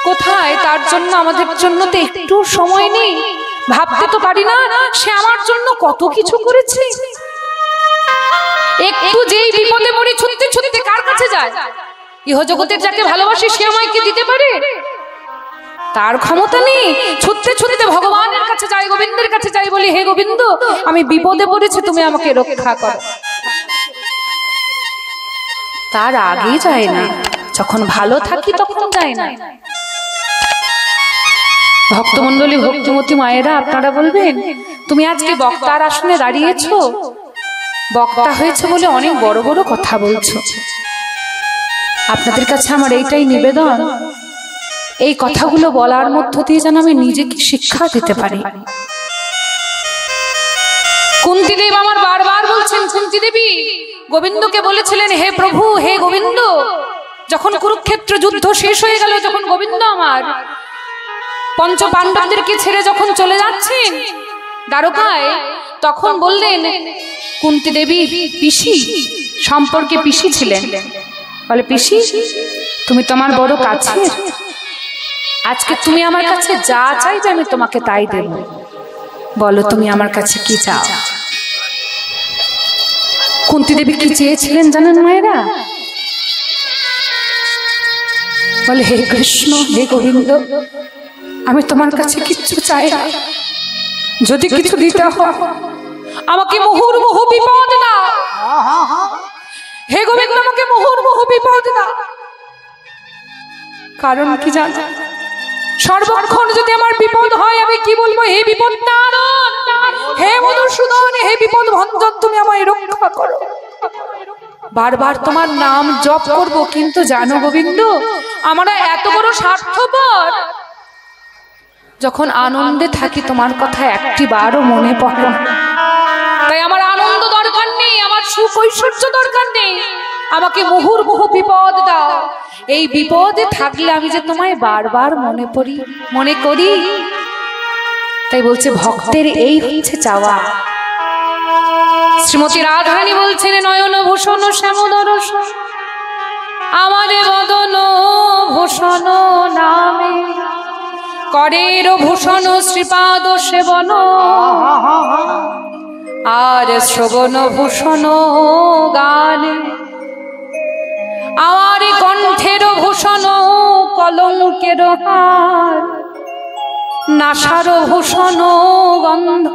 কোথায় তার জন্য আমাদের জন্য তো একটু সময় নেই। ভাবতে তো পারি না সে আমার জন্য কত কিছু করেছে। একটু যেই বিপদে পড়ি ছুটতে ছুটতে কার কাছে যায়? ইহ জগতের যাকে ভালোবাসি সে আমায় কি দিতে পারে? তার ক্ষমতা নেই। ছুটতে ছুটতে ভগবানের কাছে যাই, গোবিন্দের কাছে যাই, বলি হে গোবিন্দ আমি বিপদে পড়েছি, তুমি আমাকে রক্ষা করো। তার আগে যায় না, যখন ভালো থাকি তখন যায় না। ভক্তমন্ডলী, ভক্তিমতী মায়েরা, আপনারা বলবেন তুমি আজকে বক্তার আসনে দাঁড়িয়েছো, বক্তা হয়েছে বলে অনেক বড় বড় কথা বলছো। আপনাদের কাছে আমার এইটাই নিবেদন, এই কথাগুলো বলার মধ্য দিয়ে যেন আমি নিজেকে শিক্ষা দিতে পারি। কুন্তী দেব আমার বারবার বলছেন, কুন্তী দেবী গোবিন্দকে বলেছিলেন হে প্রভু, হে গোবিন্দ, যখন কুরুক্ষেত্র যুদ্ধ শেষ হয়ে গেল, যখন গোবিন্দ আমার পঞ্চ পাণ্ডবদেরকে ছেড়ে যখন চলে যাচ্ছেন দ্বারকায়, তখন বললেন কুন্তী দেবী পিসি, সম্পর্কে পিসি ছিলেন, বলে পিসি তুমি তো আমার বড় কাছের, আজকে তুমি আমার কাছে যা চাইবে আমি তোমাকে তাই দেব, বলো তুমি আমার কাছে কি চাও? কুন্তী দেবী কি চেয়েছিলেন জানেন মায়েরা? বলে হে কৃষ্ণ, হে গোবিন্দ, আমি তোমার কাছে কিচ্ছু চাই না, যদি কিছু দিতে হয় আমাকে মুহুর্মুহ বিপদ দাও। হে গোবিন্দ আমাকে মুহুর্মুহ বিপদ দাও। কারণ কি জানো? সর্বক্ষণ যদি আমার বিপদ হয় আমি কি বলবো? হে বিপদ তারণ, হে মধুসূদন, হে বিপদ ভঞ্জন, তুমি আমায় রক্ষা করো। বারবার তোমার নাম জপ করব, কিন্তু জানো গোবিন্দ আমরা এত বড় স্বার্থপর, যখন আনন্দে থাকি তোমার কথা একটি বারও মনে পড়ে না। তাই আমার আনন্দ দরকার নেই, আমার সুখ ঐশ্বর্য দরকার নেই, আমাকে মুহুর্মুহু বিপদ দাও। এই বিপদে থাকলে আমি যে তোমায় বারবার মনে করি। তাই বলছে ভক্তের এই হচ্ছে চাওয়া। শ্রীমতী রাধারানী বলছেন নয়ন ভূষণ শ্যামদরস আমারে বদন ভূষণ নামে, করের ভূষণ শ্রীপাদ সেবন, আর শ্রবণ ভূষণ গানে, আমার কণ্ঠের ভূষণ কলঙ্কের হার, নাসার ভূষণ গন্ধ,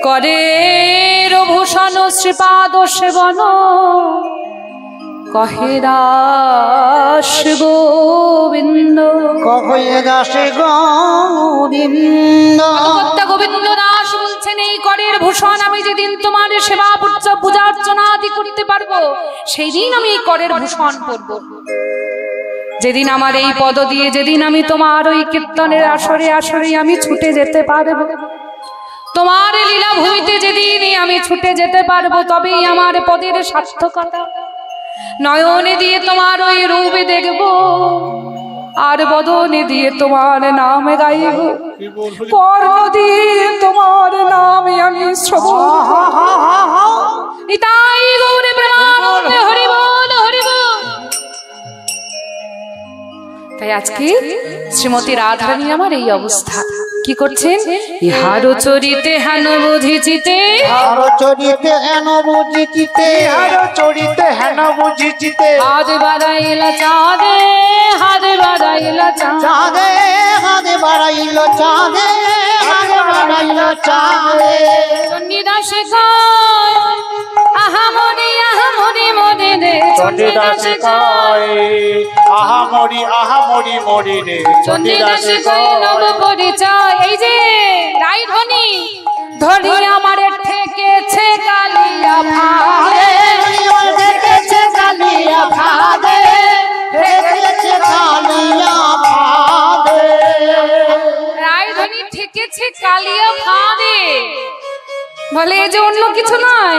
করের ভূষণ শ্রীপাদ সেবন, কহে দাস গোবিন্দ, কহে দাস গোবিন্দ। গোবিন্দ দাস বলছেন এই করের ভূষণ আমি যেদিন তোমার সেবা পূজা অর্চনা আদি করতে পারবো, সেই দিন আমি এই করের ভূষণ পরব। যেদিন আমার এই পদ দিয়ে, যেদিন আমি তোমার ওই কীর্তনের আসরে আসরে আমি ছুটে যেতে পারবো, তোমার লীলা ভূমিতে যেদিন আমি ছুটে যেতে পারবো, তবেই আমার পদের সার্থকতা। নয়নে দিয়ে তোমার ওই রূপে দেখব, আর বদনে দিয়ে তোমার নাম গাইব, কর্ণ দিয়ে তোমার নামে আমি শ্রবণ। নিতাই গৌরে প্রেমানন্দে হরি বল, হরি বল। তাই আজকে শ্রীমতী রাধারানী আমার এই অবস্থা। কি করছেন? ইহার চরিতে হেন বুঝিচিতে, আর চরিতে হেন বুঝিচিতে, আর চরিতে হেন বুঝিচিতে, হাত বাড়াইলা চাঁদে, হাত বাড়াইলা চাঁদে হাতে বাড়াইল চাঁদে, হাতে বাড়াইল চাঁদে। চণ্ডীদাসে কয় আহা মরি মরে রে, চণ্ডীদাসে কয় আহা মরি মরি রে, চণ্ডীদাসে কয় নব পরিচয়। এই যে রাইধনি ধরি আমার ঠেকেছে কালিয়া ভারে, দেখেছে কালিয়া ভাদে, দেখেছে কালিয়া ভাদে। রাইধনি ঠেকেছে কালিয়া ফাঁদে। বলে এই যে অন্য কিছু নয়,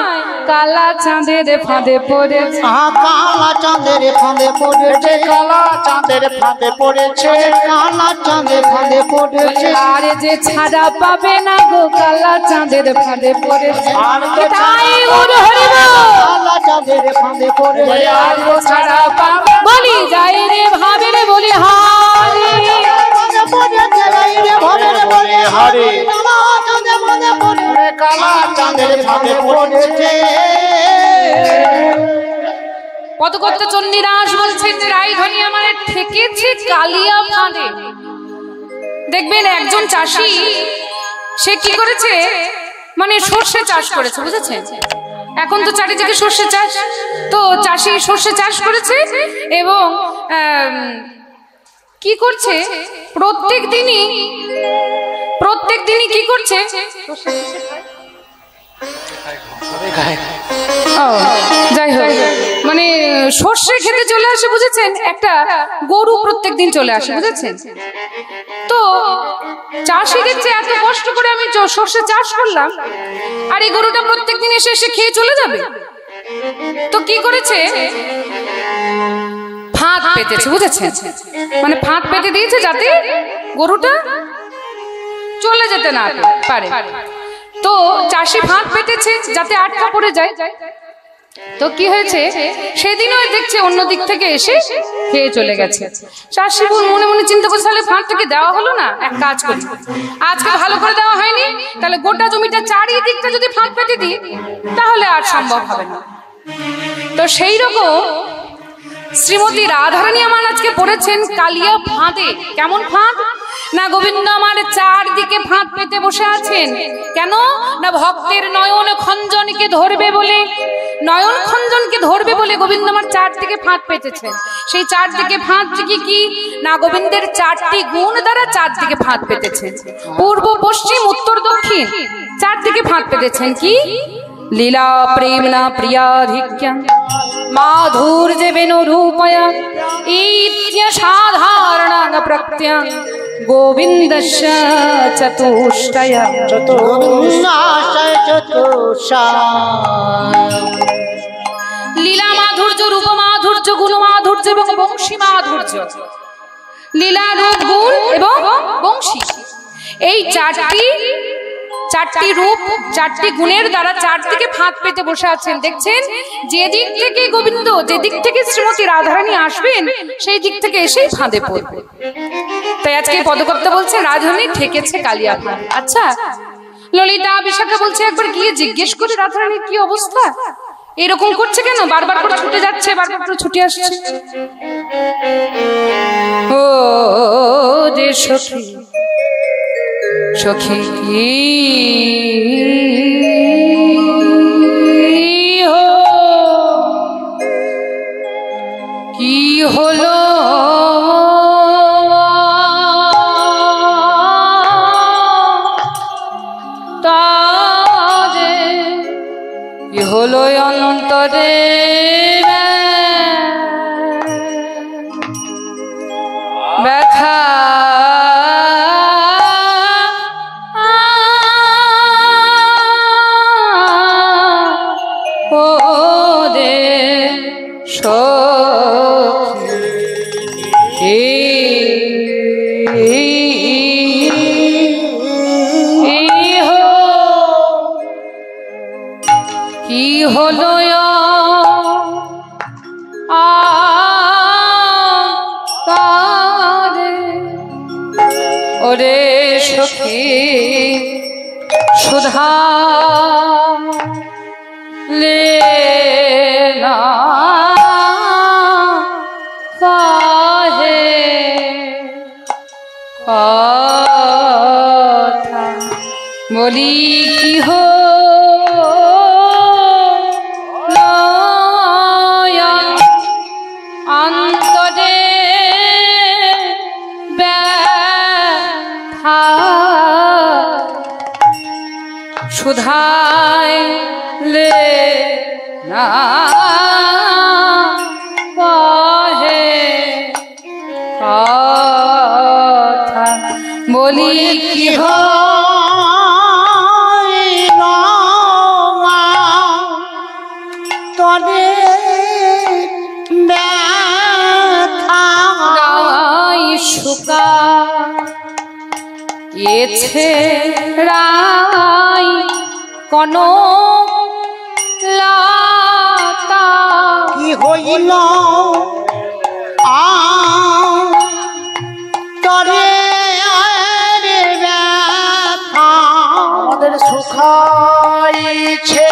কালা চাঁদের ফাঁদে পড়েছে। কালা চাঁদের ফাঁদে পড়েছে, কালা চাঁদের ফাঁদে পড়েছে, কালা চাঁদের ফাঁদে পড়েছে। আর যে ছাড়া পাবে না গো, কালা চাঁদের ফাঁদে পড়েছে। আর যে তাই গুণ হরিব, কালা চাঁদের ফাঁদে পড়েছে। আর যে ছাড়া পাবে, বলি যাই রে ভাবে রে, বলি হারি বলে হারে কালা কালা চাঁদের ফাঁদে পড়েছে। পদকর্তা চণ্ডীদাস বলছেন রাইধনি আমার ঠেকেছে কালিয়া ফাঁদে। দেখবেন একজন চাষি, সে কি করেছে, মানে সর্ষে চাষ করেছে, বুঝেছেন? এখন তো চারিদিকে সর্ষে চাষ, তো চাষি সর্ষে চাষ করেছে এবং কি করছে, প্রত্যেক দিনই কি করছে, যাই হোক, মানে সর্ষে খেতে চলে আসে, বুঝেছেন? একটা গরু প্রত্যেক দিন চলে আসে, বুঝেছেন? তো চাষি দেখছে এত কষ্ট করে আমি সর্ষে চাষ করলাম, আর এই গরুটা প্রত্যেক দিন এসে এসে খেয়ে চলে যাবে। তো কি করেছে, ফাঁদ পেতেছে, বুঝেছেন? মানে ফাঁদ পেতে দিয়েছে যাতে গরুটা চলে যেতে না পারে। তো চাষি ফাঁদ পেতেছে যাতে আটকা পড়ে যায়। তো কি হয়েছে, সেদিনও দেখছে অন্য দিক থেকে এসে খেয়ে চলে গেছে। চাষি মনে মনে চিন্তা করছে, তাহলে ফাঁদটাকে দেওয়া হলো না, এক কাজ করি, আজকে ভালো করে দেওয়া হয়নি, তাহলে গোটা জমিটা চারিদিকটা যদি ফাঁদ পেতে দিই তাহলে আর সম্ভব হবে না। তো সেই রকম শ্রীমতী রাধারানী আমার আজকে পড়েছেন কালিয়া ফাঁদে। কেমন ফাঁদ না, গোবিন্দ আমার চারদিকে ফাঁদ পেতে বসে আছেন। কেন না, ভক্তের নয়ন খঞ্জনকে ধরবে বলে গোবিন্দ আমার চারদিকে ফাঁদ পেতেছেন। সেই চারদিকে ফাঁদ কি না, গোবিন্দের চারটি গুণ দ্বারা চারদিকে ফাঁদ পেতেছেন। পূর্ব পশ্চিম উত্তর দক্ষিণ চারদিকে ফাঁদ পেতেছেন। কি লীলা প্রেমনা প্রিয়াধিক্যা মাধুর্যে বেনুরূপয়া ইত্য সাধারণ প্রত্যং গোবিন্দস্য চতুষ্টয়া। লীলা মাধুর্য, রূপ মাধুর্য, গুণ মাধুর্য এবং বংশী মাধুর্য। লীলা, রূপ, গুণ এবং বংশী, এই চারটি রূপ চারটি গুণের দ্বারা চারদিকে ফাঁদ পেতে বসে আছেন। দেখছেন যেদিক থেকে গোবিন্দ, যেদিক থেকে শ্রীমতী রাধারানী আসবেন সেই দিক থেকে এসেই ফাঁদে পড়বে। তাই আজকে পদকর্তা বলছে রাধারানী ঠেকেছে কালিয়া ফাঁদ। আচ্ছা, ললিতা বিশাখা বলছে একবার গিয়ে জিজ্ঞেস করে রাধারানীর কি অবস্থা, এরকম করছে কেন, বারবার করে ছুটে যাচ্ছে, বারবার করে ছুটে আসছে। ও যে সখী সখী কি হলো তাদের, কি হলো অন্তরে ব্যথা, কি হলো সখী সুধা লেনা কাহে কথা বলি কি হো অন্তরে ব্যথা সুধায় লে না কহে কথা বলি কি হো তরে ব্যথা শুকা এছে রাই কোন লতা কি হইল তরে ব্যথা আমাদের সুখাইছে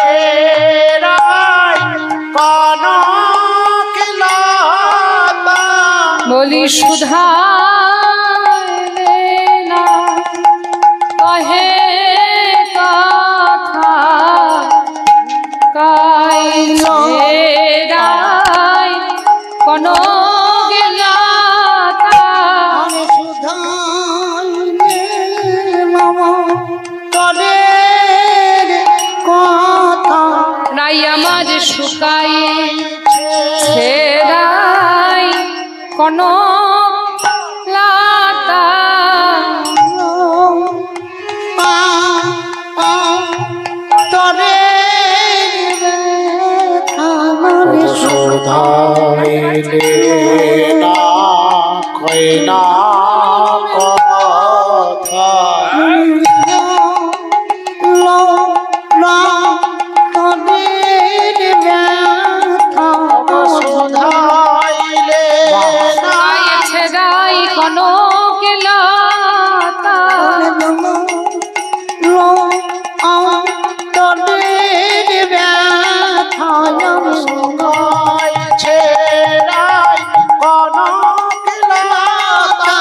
রাই কনক লতা। বলি সুধা না কহে কথা কাইছে রাই কোন গেলাতা শুধাইলে মামা তরে কথা রাই আমার শুকাই ছেড়াই কোন লাতা তরে সুধাইলে না কয় না কথা। সুধাইলে না ছেড়াই কোন গেলাতা সুখাইছে রাই কনক লতা।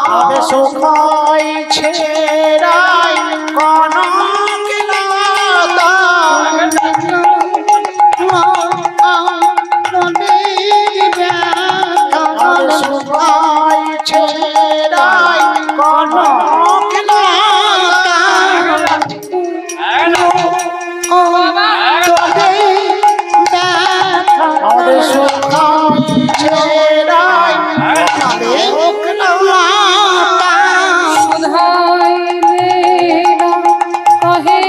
আমাদের সুখাইছে রাই কনক লতা। আমাদের সুখাইছে রাই কনক লতা। আমাদের সুখাইছে রাই কনক লতা। সুধাইলে না কহে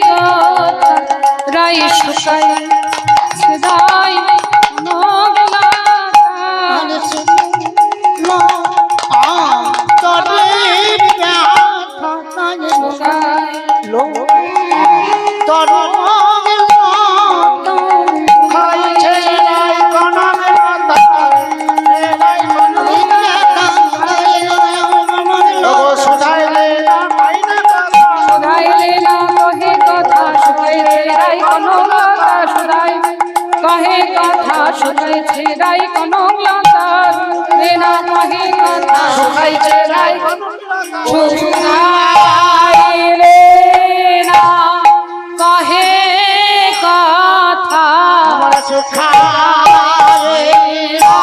কথা রাই শুকাই ছেড়াই কোন গেলাতা খাইছে রাই কনক লতা। রাই কনক লতা। সুধাইলে না কয় না কথা। সুধাইলে না কহে কথা শুকাইছে রাই কোন লতা সুধাই কহে কথা শুকাইছে রাই কোন লতা রে না কহে কথা শুকাইছে রাই সুধাইলে না কহে কথা সুধাইলে না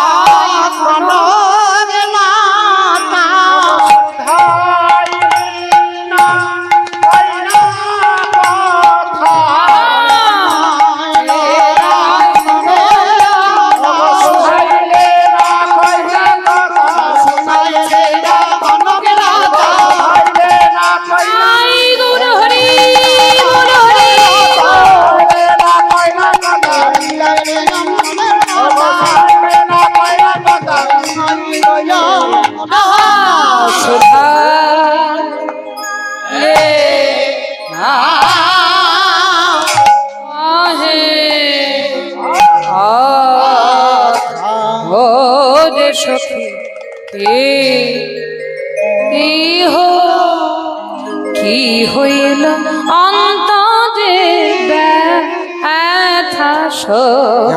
সখী কি হইল অন্তরে ব্যথা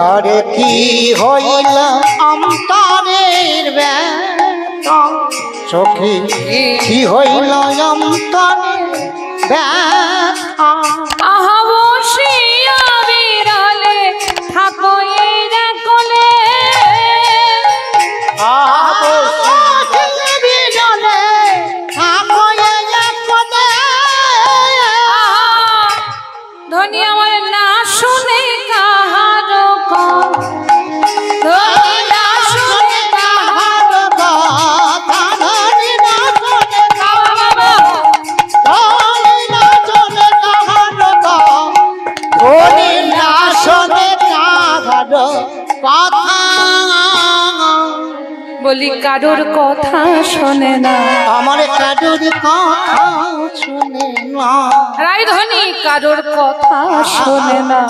আরে কি হইল অন্তরের ব্যথা সখী কি হইল অন্তরের ব্যথা আহা বসিয়া বিরলে থাকো রে কোলে ধনী আমার না শুনে কাহার না শুনে বলি কারোর কথা শোনে না আমার কারোর কথা শুনে না রাই ধনী কারোর কথা শোনে না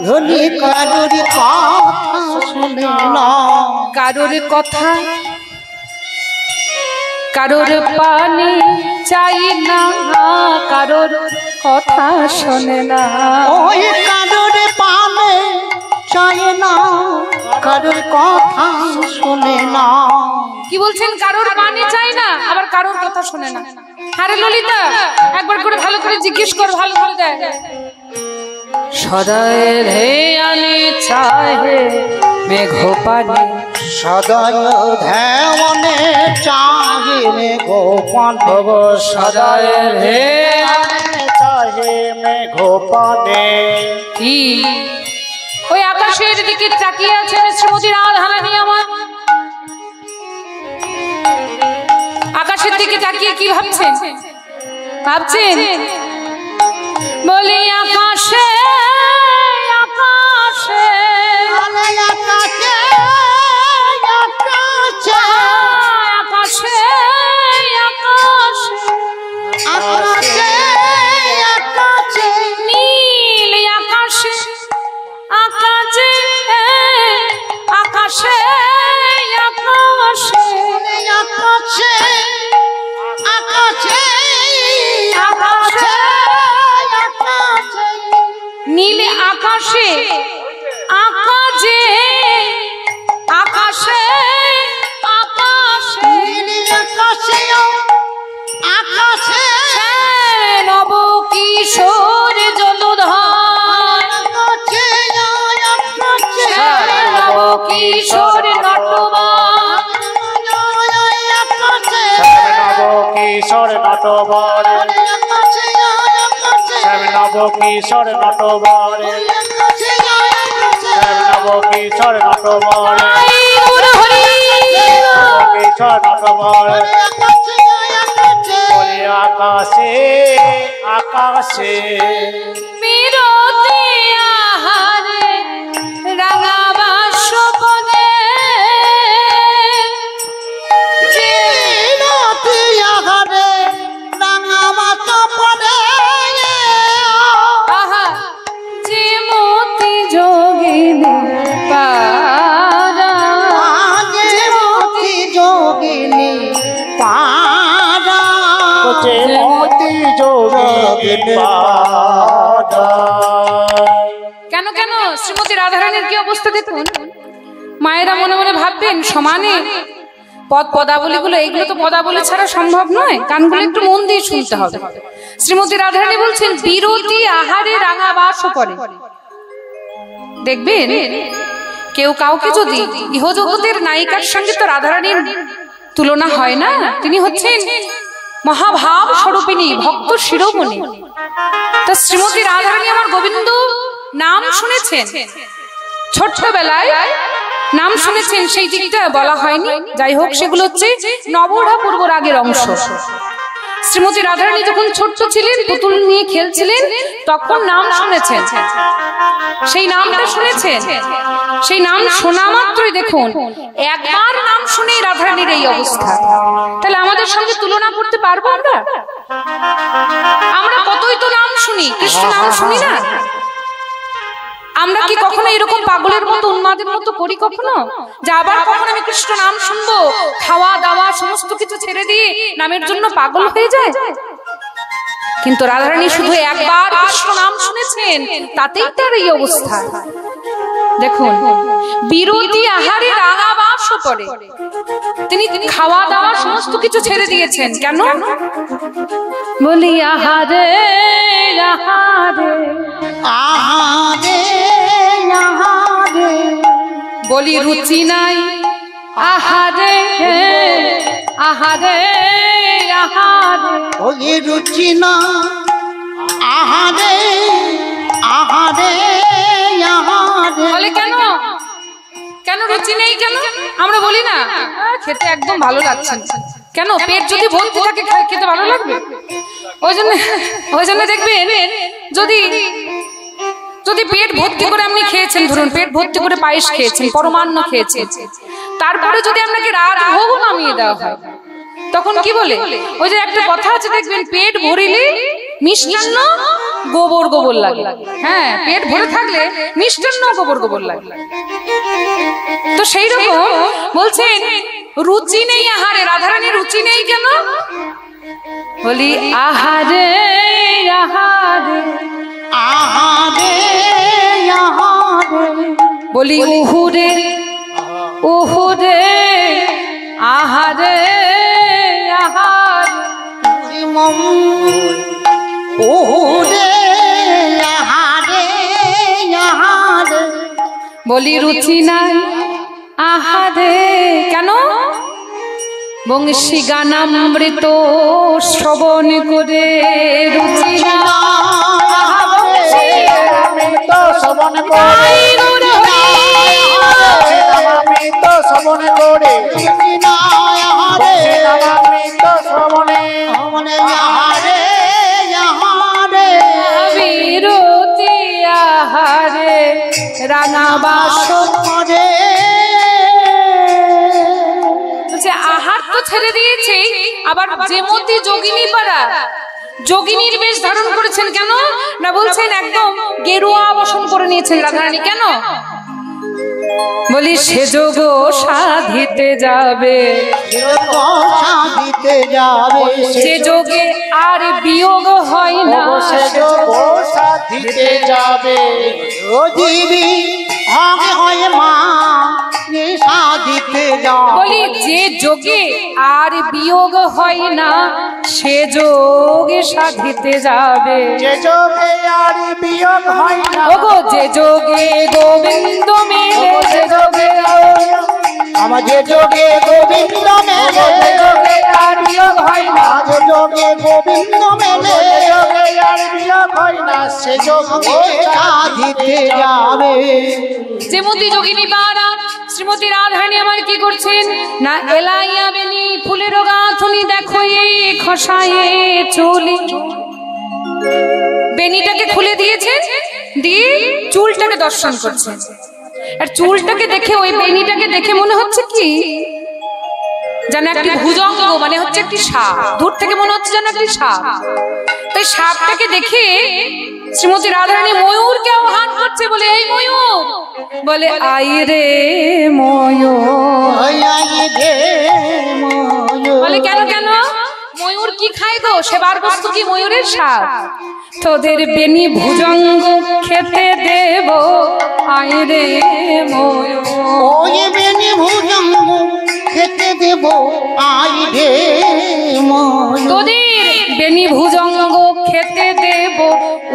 ধনী কারোর কথা শুনে না কারোর কথা কারোর পানি চাই না কারোর কথা শোনে না ওই কারোর পানে চাই না কারোর কথা শুনে না কি বলছেন কারোর পানি চাই না আবার কারোর কথা শোনে না আরে ললিতা একবার করে ভালো করে জিজ্ঞেস কর ভালো করে দেখ সদায় রে আনে চাহে মেঘ পানি সদয় ধ্যানে চাহিলে গোপাল সদায় রে চাহে মেঘপানে কি ওই আকাশের দিকে তাকিয়ে আছেন শ্রীমতী রাধারানী আমার আকাশের দিকে তাকিয়ে কি ভাবছেন ভাবছেন বলি আকাশে আকাশে আকাশে আকাশে নীল আকাশে আকাশে আকাশে আকাশে আকাশে নীল আকাশে আকাশে আকাশে আকাশে নব কিশোর জলধার নব কিশোর নটবার কিশোর নটবর নব কিশোর নটবর নব কিশোর নটবর কিশোর নটবর আকাশে আকাশে মিরতে আহারে রাঙাবা সপনে আহা যে মতি যোগিনী পারা কেন কেন শ্রীমতী রাধারানীর কি অবস্থা দেখুন মায়েরা মনে মনে ভাববেন সমানে পদ পদাবলীগুলো এইগুলো তো পদাবলী ছাড়া সম্ভব নয় কানগুলো একটু মন দিয়ে শুনতে হবে শ্রীমতী রাধারানী বলছেন বিরতি আহারে রাঙা বাস করে দেখবেন কেউ কাউকে যদি ইহজগতের নায়িকার সঙ্গে তো রাধারানীর তুলনা হয় না তিনি হচ্ছেন মহাভাব স্বরূপিণী ভক্ত শিরোমণি তা শ্রীমতী রাধারানী আমার গোবিন্দ নাম শুনেছেন ছোট্টবেলায় নাম শুনেছেন সেই দিকটা বলা হয়নি যাই হোক সেগুলো হচ্ছে নবরা পূর্ব রাগের অংশ শ্রীমতী রাধারানী যখন ছোট্ট ছিলেন পুতুল নিয়ে খেলছিলেন তখন নাম শুনেছেন সেই নামটা শুনেছেন সেই নাম শোনা মাত্রই দেখুন একবার নাম শুনেই রাধারানীর এই অবস্থা তাহলে আমাদের সঙ্গে তুলনা করতে পারবো আমরা আমরা কতই তো নাম শুনি কৃষ্ণ নাম শুনি না আমরা কি কখনো এরকম পাগলের মতো উন্মাদের মতো করি কখনো, যে আবার কখনো আমি কৃষ্ণ নাম শুনবো, খাওয়া দাওয়া সমস্ত কিছু ছেড়ে দিয়ে নামের জন্য পাগল হয়ে যায়? কিন্তু রাধারানী শুধু একবার কৃষ্ণ নাম শুনেছেন, তাতেই তার এই অবস্থা। দেখুন, বিরতি আহারে রাগাবাস পড়ে, তিনি খাওয়া দাওয়া সমস্ত কিছু ছেড়ে দিয়েছেন। কেন? বলি আহারে আহারে আহারে আহারে, বলি রুচি নাই আহারে আহারে আহারে, ওই রুচি না আহারে আহারে আহারে। বলে কেন? কেন রুচি নেই? কেন আমরা বলি না খেতে একদম ভালো লাগছে না? কেন? পেট যদি ভর্তি থাকে খেতে ভালো লাগবে? ওই জন্য দেখবেন, যদি যদি পেট ভর্তি করে আপনি খেয়েছেন, ধরুন পেট ভর্তি করে পায়েস খেয়েছেন, পরমান্ন খেয়েছেন, তারপরে যদি আপনাকে রাজভোগও নামিয়ে দেওয়া হয়, তখন কি বলে? ওই যে একটা কথা আছে দেখবেন, পেট ভরিলে মিষ্টান্ন গোবর গোবর লাগে। হ্যাঁ, পেট ভরে থাকলে মিষ্টান্ন গোবর গোবর লাগে। তো সেই রকম বলছেন রুচি নেই আহারে। রাধারানীর রুচি নেই কেন? বলি আহারে আহারে আহারে আহারে, বলি উহুরে উহুরে আহারে আহারে, ওরে আহারে আহারে, বলি রুচি নাই আহারে। কেন? বংশী গানামৃত শ্রবণ করে রুচি শ্রবণ করে বিরতি আহারে রাঙাবাস করে। আহার তো ছেড়ে দিয়েছে, আবার যেমতি যোগিনী পাড়া যোগিনীর বেশ ধারণ করেছেন। কেন না? বলছেন একদম গেরুয়া বসন করে নিয়েছেন রাধারানী। কেন? বলি সে যোগ সাধিতে যাবে, সাধিতে যাবে, সে যোগে আর বিয়োগ হয় না, সে যোগ সাধিতে যাবে। ও দিবি হবে হয় মা সাধিতে যাবে। বলি যে যোগে আর বিয়োগ হয় না, সে যোগে সাধিতে যাবে। যে যোগে আর বিয়োগ হয় না, ওগো যে যোগে গোবিন্দ মেলে, যে যোগে আমার যে যোগে গোবিন্দ মেলে, যে যোগে আর বিয়োগ হয় না, যে যোগে গোবিন্দ মেলে, যে যোগে আর বিয়োগ হয় না, সে যোগে সাধিতে যাবে। যেমতি যোগিনী পাড়া শ্রীমতী রাধারানী আমার কি করছেন না? এলাইয়া বেনি ফুলের গাঁথনি দেখো এই খসায়ে চুলি, বেনিটাকে খুলে দিয়েছে, দিয়ে চুলটাকে দর্শন করছে। আর চুলটাকে দেখে, ওই বেনিটাকে দেখে মনে হচ্ছে কি যেন একটি ভুজঙ্গ, মানে হচ্ছে একটি সাপ। দূর থেকে মনে হচ্ছে যেন একটি সাপ। তাই সাপটাকে দেখে শ্রীমতী রাধারানী ময়ূরকে আহ্বান করছে, বলে এই ময়ূর, বলে আই রে ময়ূর। বলে কেন? কেন? ময়ূর কি খায় গো? সেবার বস্তু কি ময়ূরের সাপ? তোদের বেনি ভুজঙ্গ খেতে দেব, আই রে ময়ূর। ওই বেনি ভুজঙ্গ খেতে দেব, আই রে ময়ূর। তোদের বেনি ভুজঙ্গ খেতে দেব,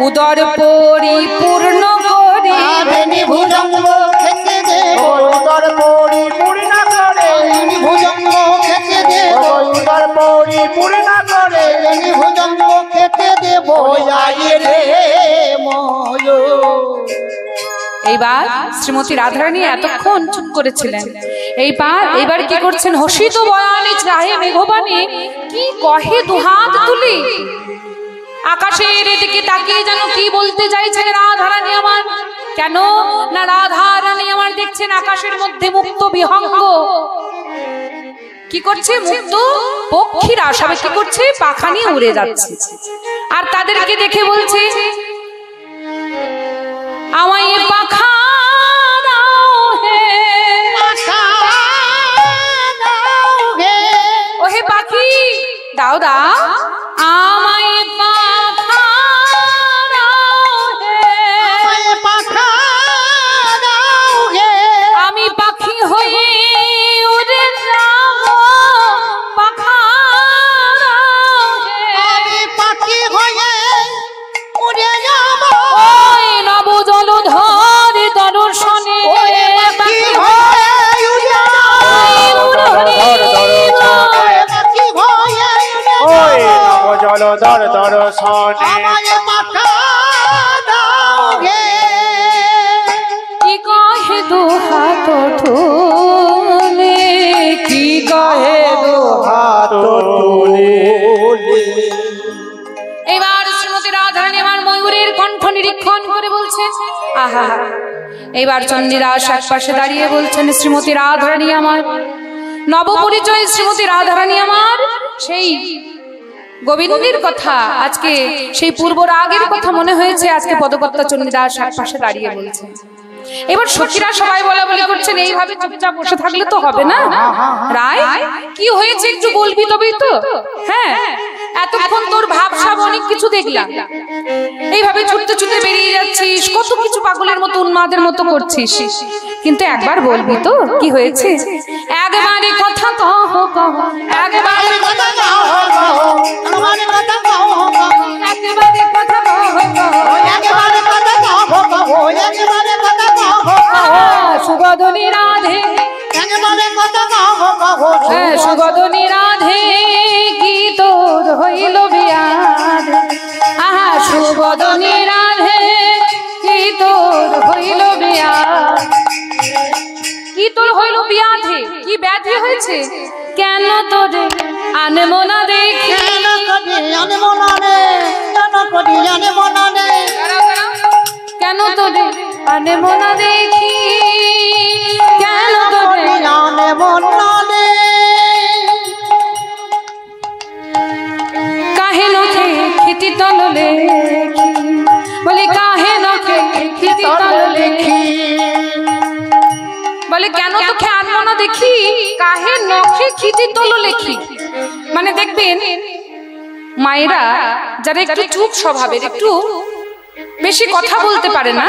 উদর পরিপূর্ণ করি। বেনি ভুজঙ্গ খেতে দেব, উদর পরিপূর্ণ করে, বেনি ভুজঙ্গ খেতে দেব, উদর পরিপূর্ণ করে, বেনি ভুজঙ্গ খেতে দেব, আই রে ময়ূর। এইবার শ্রীমতী রাধারানী এতক্ষণ চুপ করেছিলেন, এইবার কি করছেন? হসিত বয়ানে চাহে মেঘবাণী, কি কহে দুহাত তুলি। আকাশের দিকে তাকিয়ে যেন কি বলতে চাইছেন রাধারানী আমার। কেন না? রাধারানী আমার দেখছেন আকাশের মধ্যে মুক্ত বিহঙ্গ কি করছে? মুক্ত পক্ষীরা সবাই কি করছে? পাখা নিয়ে উড়ে যাচ্ছে। আর তাদেরকে দেখে বলছে আমায় পাখা দাও হে, ওহে পাখি দাও দাও আমায় পাখা দাও হে, আমি পাখি হয়ে উড়ে যাব, পাখা দাও হে, আমি পাখি হয়ে উড়ে যাব, ওই নব জলধর দর্শনে পাখি হয়ে উড়ে যাব, পাখি হয়ে ওই নবজলধর দর্শনে আমায় পাখা দাও গে। কি কহে দু হাত তুলে, কি কহে দু হাত তুলে। এবার শ্রীমতী রাধারানী আমার ময়ূরের কণ্ঠ নিরীক্ষণ করে বলছেন আহা। এইবার চণ্ডীদাস এক পাশে দাঁড়িয়ে বলছেন শ্রীমতী রাধারানী আমার নবপরিচয়, শ্রীমতী রাধারানী আমার সেই গোবিন্দের কথা, আজকে সেই পূর্ব রাগের কথা মনে হয়েছে। আজকে পদকর্তা চণ্ডীদাস এক পাশে দাঁড়িয়ে বলছেন। এবার সখীরা সবাই বলা বলি করছেন, এইভাবে চুপচাপ বসে থাকলে তো হবে না। রায় কি হয়েছে একটু বলবি তবেই তো। হ্যাঁ, এতক্ষণ তোর ভাবসাব অনেক কিছু দেখলাম, এইভাবে ছুটতে ছুটতে বেরিয়ে যাচ্ছিস, কত কিছু পাগলের মতো উন্মাদের মতো করছিস, কিন্তু একবার বলবি তো কি হয়েছে। একবারে কথা কহ কহ, একবারে কথা কহ কহ, আমার কথা কও একবারে কথা কহ কহ, একবারে কথা কও একবারে কথা কও সুগদনী রাধে, একবারে কথা কও সুগদনী রাধে কি তোর হইল বিয়াদ, আহা সুগদনী রাধে কি তোর হইল বিয়াদ, কি তোর হইল বিয়াধে, কি ব্যাধি হয়েছে, কেন তোরে আনবো না দেখি, কেন করি আনবো না রে, কেন করি আনবো না রে, কেন তোরে আনবো না দেখি, কেন তোরে আনবো না রে, কাহে নখে খিতি তল লেখি, বলে কাহে নখে খিতি তল লেখি, বলে কেন তোকে আনবো না দেখি, কাহে নখে খিতি তল লেখি। মানে দেখবেন মায়েরা যারা একটু চুপ স্বভাবের, একটু বেশি কথা বলতে পারে না,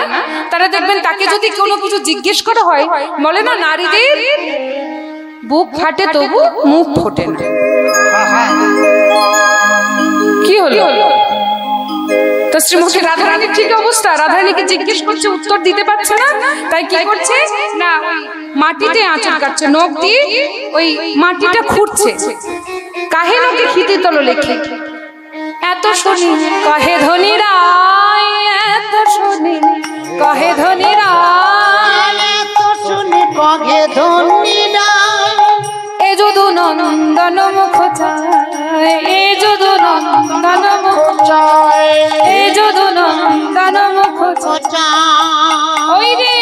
তারা দেখবেন তাকে যদি কোনো কিছু জিজ্ঞেস করা হয়, বলে না নারীদের বুক ফাটে তবু মুখ ফোটে না। কি হলো তো শ্রীমতী রাধারানীর ঠিক অবস্থা, রাধারানীকে জিজ্ঞেস করছে উত্তর দিতে পারছে না, তাই কি করছে না মাটিতে আঁচড় কাটছে, নখ দিয়ে ওই মাটিটা খুঁড়ছে, কাহে নখে খিতি তল লেখে, এত শুনি কহে ধনী রায়, এত শুনি কহে ধনী রায়, এত শুনি কহে ধনী রায়, এ যদু নন্দন মুখ চায়, এ যদু নন্দন মুখ চায়, এ যদু নন্দন মুখ চায়, ওই রে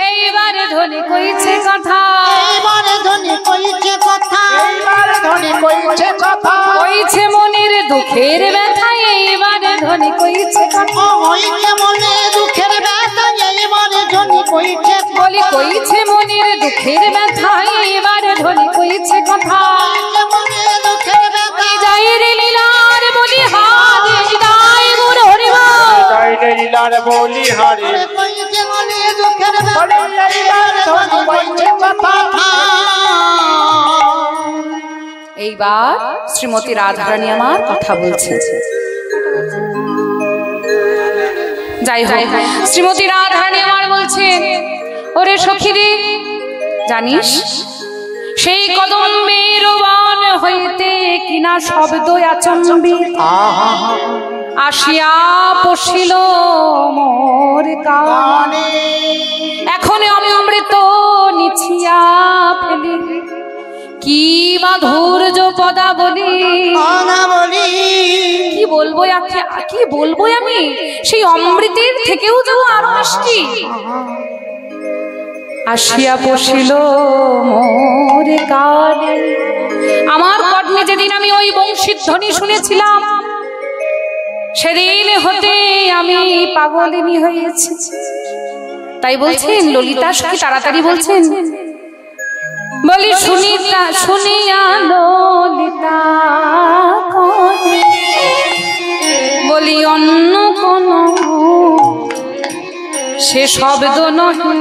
এইবারে ধনী কইছে কথা, এইবারে ধনী কইছে কথা, এইবারে ধনী কইছে কথা, কইছে মনের দুঃখের ব্যথা, এইবারে ধনী কইছে কথা, হইছে মনে দুঃখের ব্যথা, এইবারে ধনী কইছে বলি কইছে মনের দুঃখের ব্যথা, এইবারে ধনী কইছে কথা, মনে দুঃখের ব্যথা, যাই রে লীলার বলি হারে দাই গুণ হরিবা, তাইলে লীলার বলি হারে, কইছে মনে দুঃখের ব্যথা, এইবারে ধনী কইছে কথা। এইবার শ্রীমতী রাধারানী আমার কথা বলছেন। যাই হোক শ্রীমতী রাধারানী আমার বলছেন, ওরে সখীরে জানিস সেই কদম্বের বন হইতে কিনা শব্দ আচম্বি আসিয়া পশিল মোর কানে, এখন আমি অমৃত নিছিয়া ফেলি, কি মাধুর্য পদাবলী, কি বলবো কি বলবো আমি, সেই অমৃতের থেকেও তো আরো মিষ্টি, আসিয়া পশিল মোর কানে, আমার কর্ণে যেদিন আমি ওই বংশীর ধ্বনি শুনেছিলাম, সেদিন হতে আমি পাগলিনী হয়েছি, তাই বলছেন ললিতা সখী তাড়াতাড়ি বলছেন, বলি শুনিয়া ললিতা বলি অন্য কোন সে শব্দ নহে,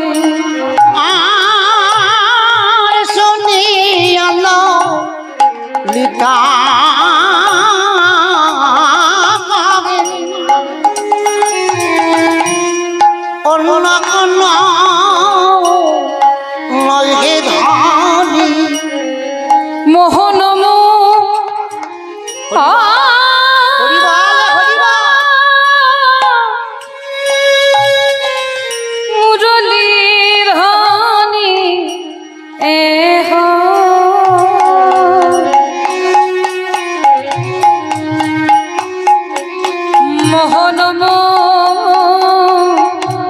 আর শুনিয়া ললিতা অন্য কোন নহে ধনী মোহন মুরলীর ধনী এহ মোহন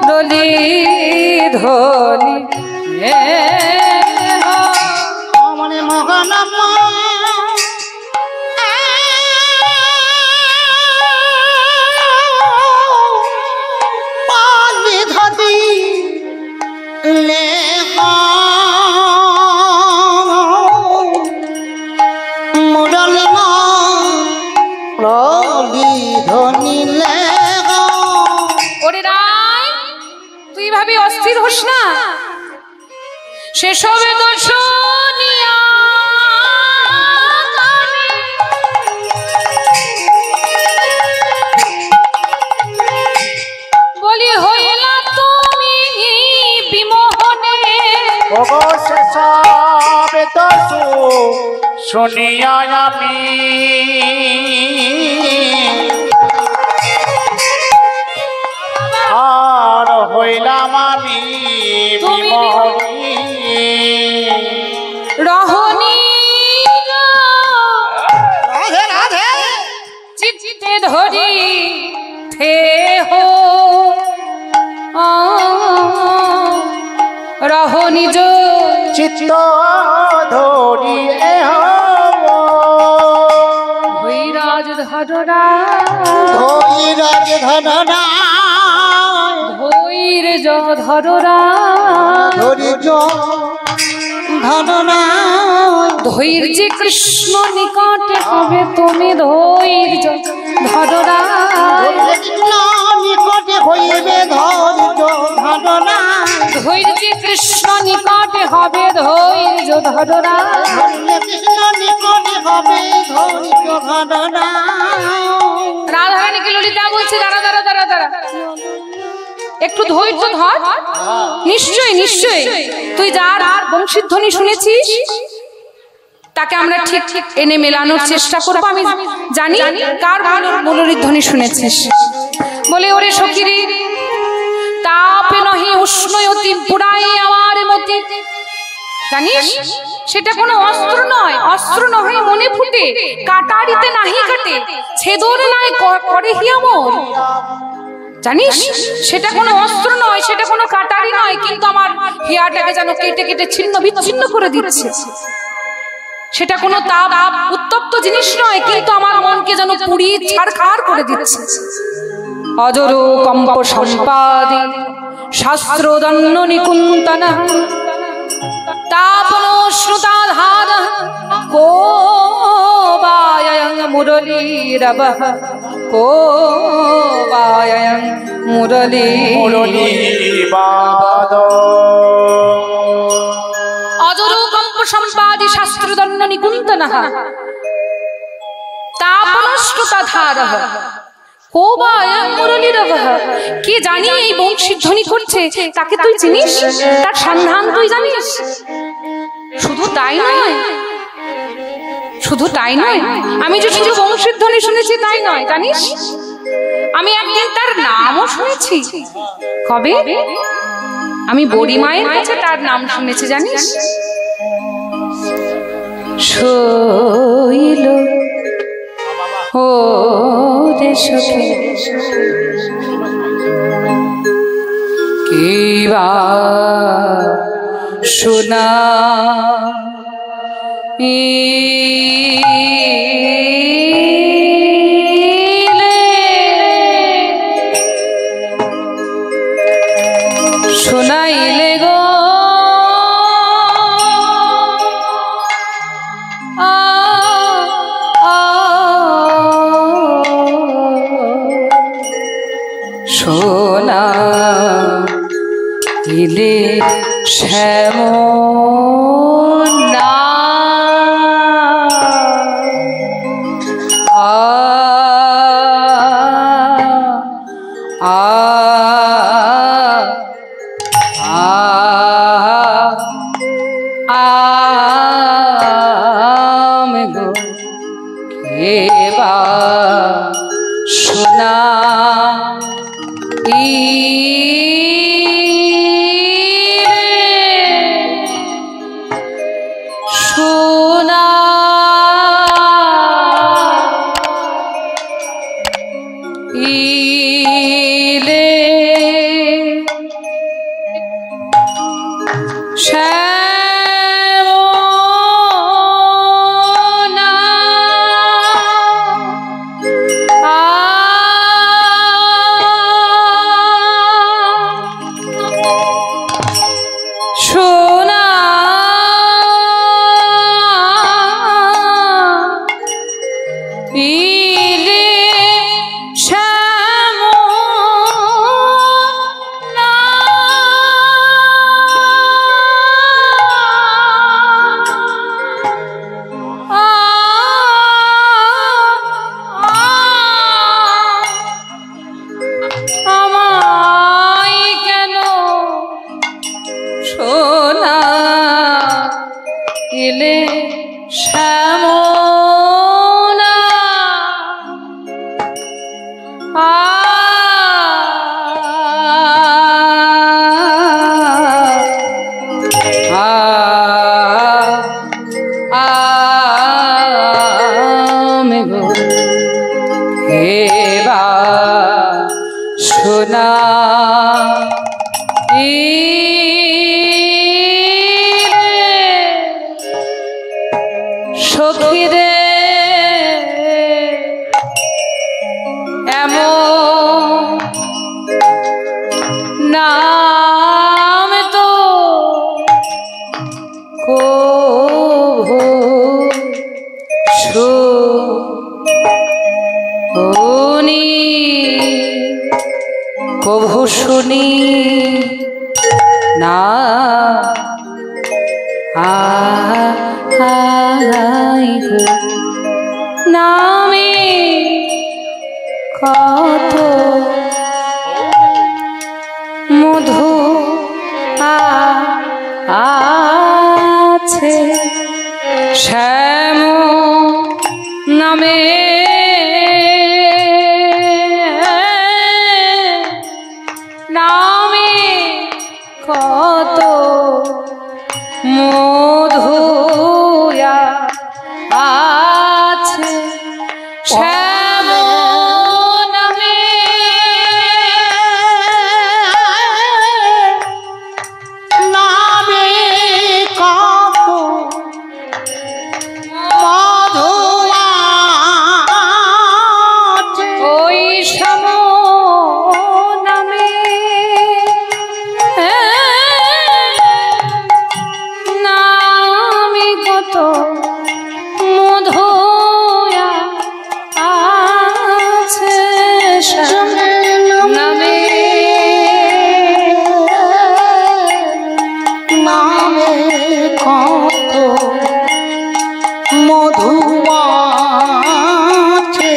মুরলীর ধনী মনে মোহন ধতি মুরলী ধনী ওরে রায় তুই ভাবি অস্থির হোস না, সেসবে তো শুনিয়া বলি হইলা তুমি বিমোহনে, সবে তো শুনিয়া আমি আর হইলাম আমি বিমোহনী। রহনী চিত্তে ধরি থে হো রহনী যো চিত্ত ধরি ভৈরাজ ধরা ধৈরাজ ধরা ধৈর্য ধরা ধৈর্য ধরা ধৈর্য কৃষ্ণ নিকটে হবে তুমি ধৈর্য ধরা কৃষ্ণ নিকটে হইবে ধৈর্য ধরা ধৈর্য কৃষ্ণ নিকটে হবে ধৈর্য ধরা কৃষ্ণ নিকটে হবে ধৈর্য ধরা রাধারানীকে ললিতা বলছে দাঁড়া দাঁড়া দাঁড়া দাঁড়া একটু ধৈর্য ধর, নিশ্চয়ই নিশ্চয়ই তুই যার বংশীধ্বনি শুনেছিস তাকে আমরা ঠিক ঠিক এনে মেলানোর চেষ্টা করবো। আমি জানি কার মুরলীর ধ্বনি শুনেছিস। বলে ওরে সখিরে তাপে নহি উষ্ণয়তি পুরাই আমার মতি, জানিস সেটা কোনো অস্ত্র নয়, অস্ত্র নহে মনে ফুটে, কাটারিতে নাহি কাটে, ছেদরে নাই করে হিয়ামর। জানিস সেটা কোনো অস্ত্র নয়, সেটা কোনো কাটারি নয়, কিন্তু আমার হিয়াটাকে যেন কেটে কেটে ছিন্ন বিচ্ছিন্ন করে দিচ্ছে। সেটা কোনো তাপ উত্তপ্ত জিনিস নয়, কিন্তু আমার মনকে যেন পুড়িয়ে ছাড়খাড় করে দিচ্ছে। অজর কম্প সম্পাদে শাস্ত্রদন্ন নিকুন্তন তাপন শ্রুতাধার কোবায়ং মুরলীরবহ কোবায়ং মুরলীবাদ। অজর কম্প সম্পাদে শাস্ত্রদন্ন নিকুন্তন তাপন শ্রুতাধার কে জানি এই বংশীর ধ্বনি করছে, তাকে তুই চিনিস, তার সন্ধান তুই জানিস। শুধু তাই নয়, শুধু তাই নয়, আমি যে শুধু বংশীর ধ্বনি শুনেছি তাই নয়, জানিস আমি একদিন তার নামও শুনেছি। কবে? আমি বড়ি মায়ের কাছে তার নাম শুনেছি, জানিস। শৈল ও রে সখী কিবা শোনা শোনা শ্যামনা সোনা সোনা ইলে এলে শ্যামনা এবার সোনা সখীরে এমন নাম তো কভু শুনি না নামে কত মধু আছে শ্যাম নামে নামে কত মধু আছে শ্যাম নামে নামে কত মধু আছে ওই শ্যাম নামে নামে কত মধু আছে শ্যাম নামে নামে কত মধু আছে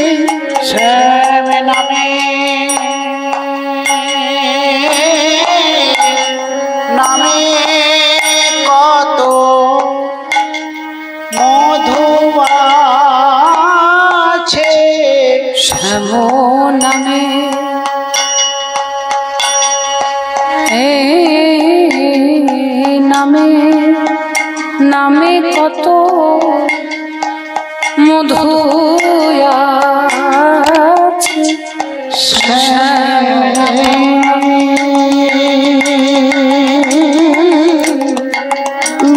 শ্যাম নামে নামে কত মধু আছে শ্যাম নামে নামে নামে কত মধু আছে শ্যাম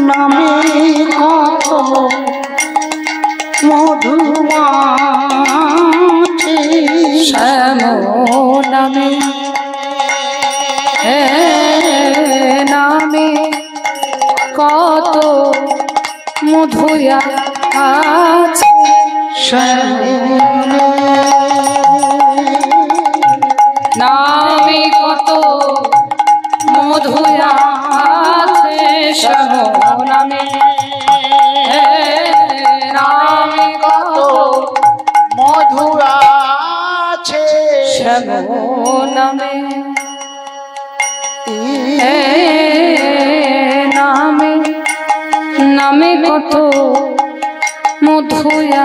নামে কত মধু আছে শ্যাম নামে নামে কত মধু আছে নামে কত মধু আছে নামে কত মধু আছে শ্যাম নামে নামে নামে কত মধুয়া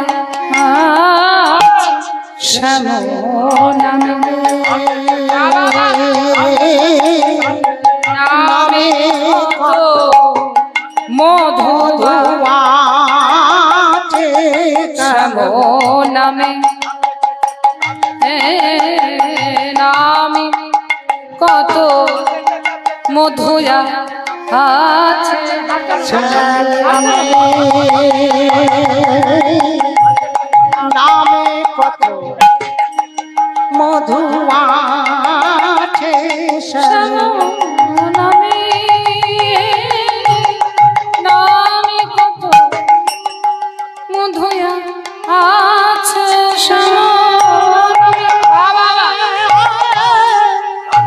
শ্যাম নামে নামে কত মধুয়া শ্যাম নামে নামে কত মধুয়া আছে নামে কত মধু আছে শ্যাম নামে নামে কত মধুয়া আছে শ্যাম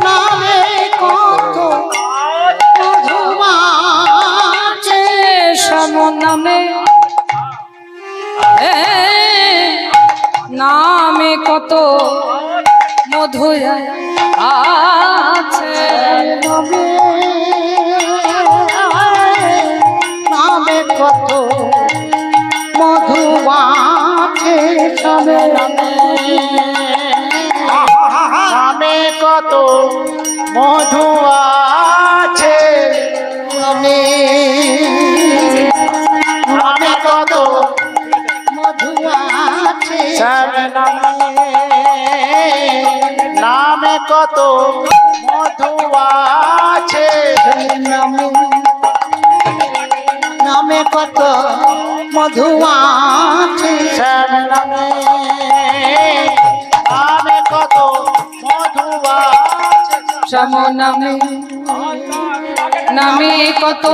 নামে কত মধু আছে শ্যাম নামে নামে কত মধুয়া আছে নামে কত মধু আছে সবে নামে কত মধু আছে নামে কত মধু আছে শ্যাম নামে কত মধু আছে নামে কত মধু আছে শ্যাম নামে কত মধু আছে শ্যাম নামে নামে কত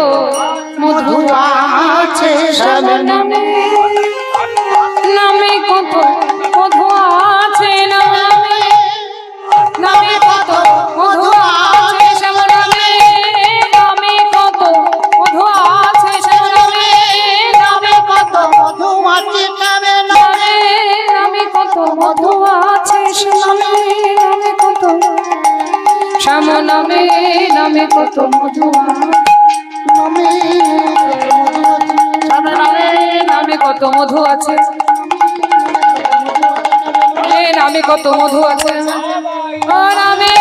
মধু আছে শ্যাম নামে নামে কত মধু আছে নামে নামে কত মধু আছে শ্যাম নামে নামে কত মধু আছে শ্যাম নামে নামে কত মধু আছে নামে নামে নামে কত মধু আছে শ্যাম নামে নামে কত শ্যাম নামে নামে কত মধু নামে নামে কত মধু আছে নামে কত মধু আছে নামে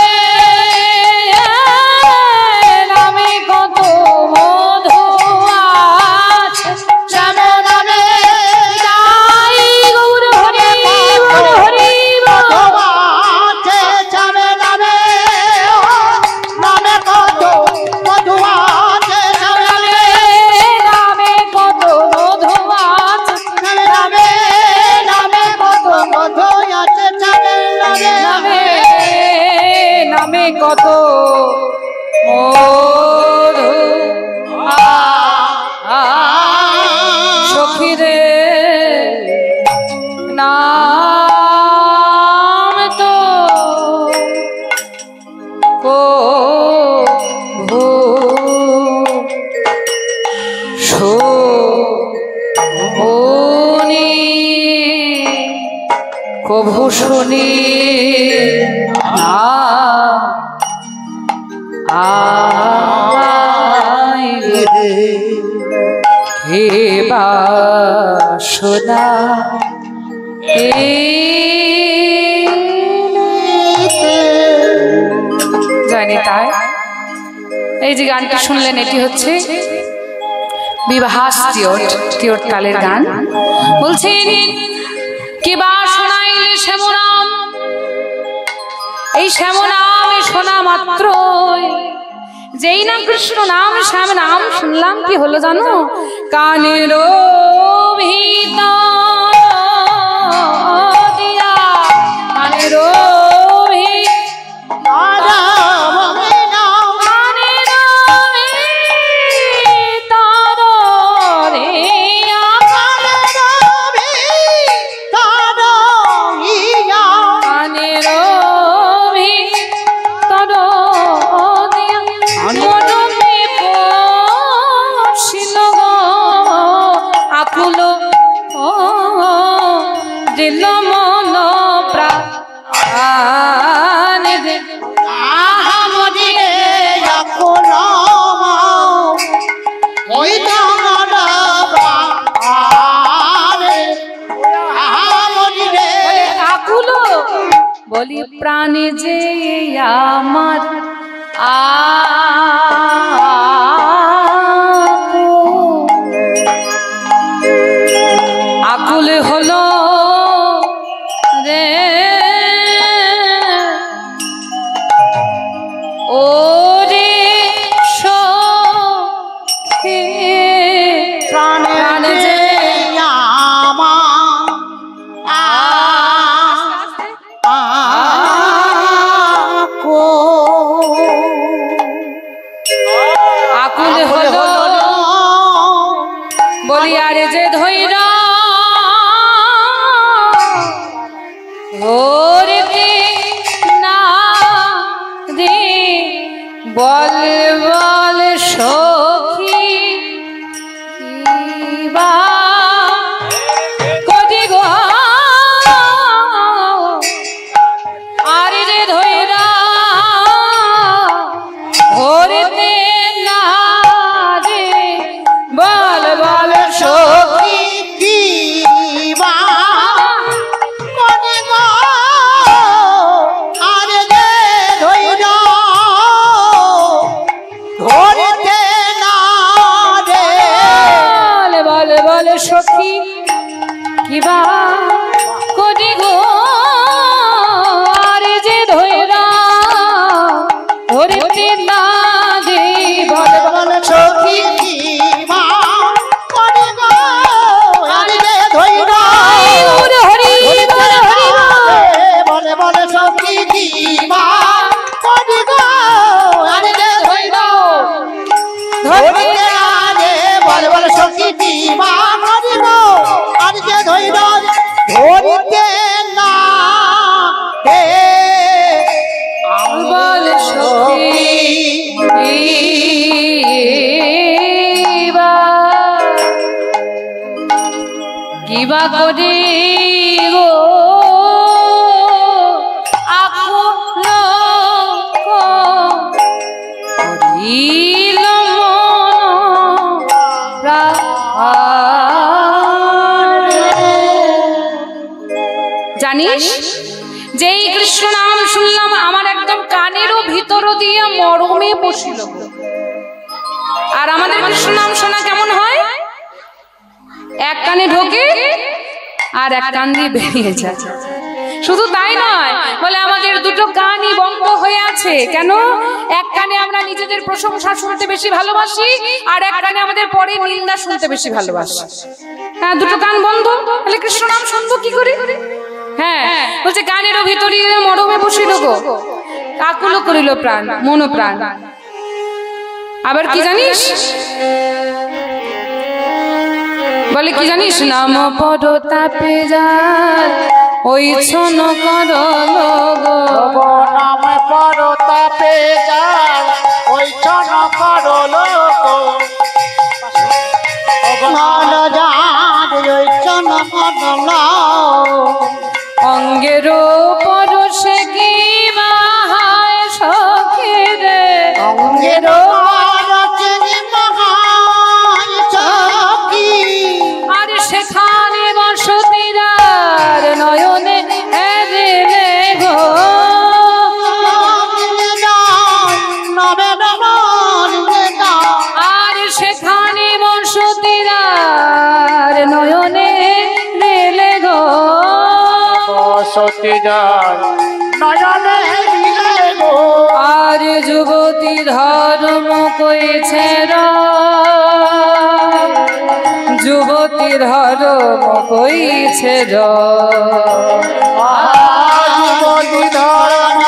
নামে কত মধু আছে শ্যাম নামে যাই গৌর হরি গৌর হরি আছে যাবে নামে নামে কত মধু আছে নামে নামে কত মধু আছে নামে নামে কত মধু আছে যাবে নামে নামে নামে কত মধু সখী রে নাম তো কভু শুনি কভু শুনি না হে বাসনা জানি তাই এই যে গানটি শুনলেন এটি হচ্ছে বিবাহাস টিয়ট তালের গান। বলছেন কি বা শোনাইলে শ্যামনাম, এই শ্যামনামে শোনা মাত্র যেই না কৃষ্ণ নাম শ্যাম নাম শুনলাম কি হলো জানো, কানের ভিতর দিয়া কানের বলি প্রাণে যে আমার আকুল হলো রে ও রে সখী প্রাণে যে আকুল হলো বলি আরে যে ধৈরা ধরতে না রে বল বল সখী বা করি গো আরে যে ধৈরা ধরতে না রে বল বল সখী সখী কিবা করি গো আরে যে ধৈরা ধরতে না দে বল বল সখী কিবা করি গো আরে যে ধৈরা ওরে হরি বল হরি বল বল সখী কিবা করি গো আরে যে ধৈরা ধরতে না দে বল বল সখী কিবা ধরিতে না হে বল সখী কিবা করে গো আকুল করিল জানিস যেই কৃষ্ণ নাম শুনলাম আমার একদম কানেরও ভিতর দিয়ে মরমে বসিল। আর আমাদের কৃষ্ণ নাম শোনা কেমন হয়? এক কানে ঢোকে আর এক কান দিয়ে বেরিয়ে যায়। শুধু তাই নয়, বলে আমাদের দুটো কানই বন্ধ হয়ে আছে। কেন? এক কানে আমরা নিজেদের প্রশংসা শুনতে বেশি ভালোবাসি, আর এক কানে আমাদের পরে নিন্দা শুনতে বেশি ভালোবাসি। হ্যাঁ, দুটো কান বন্ধ, তাহলে কৃষ্ণ নাম শুনবো কি করে? হ্যাঁ, বলছে কানেরও ভিতরে মরমে বসিল গো আকুল করিল প্রাণ মন প্রাণ। আবার কি জানিস? বলে কি জানিস? নাম পদ তাপে যায় ওই ছন কর গো নাম পদ তাপে যায় ওই ছন কর লোক ওই ছন কর অঙ্গের পরশে কি মাহায় সখী রে অঙ্গের আর সেখানে বসতিরার নয়নে এদিলে গো আর সেখানে বসতিরার নয়নে রেলে গো সতী যায় নয়নে দিলে গো আর যুবতী ধর্ম কইছে যুবতী ধর্ম কইছে যুবতী ধর্ম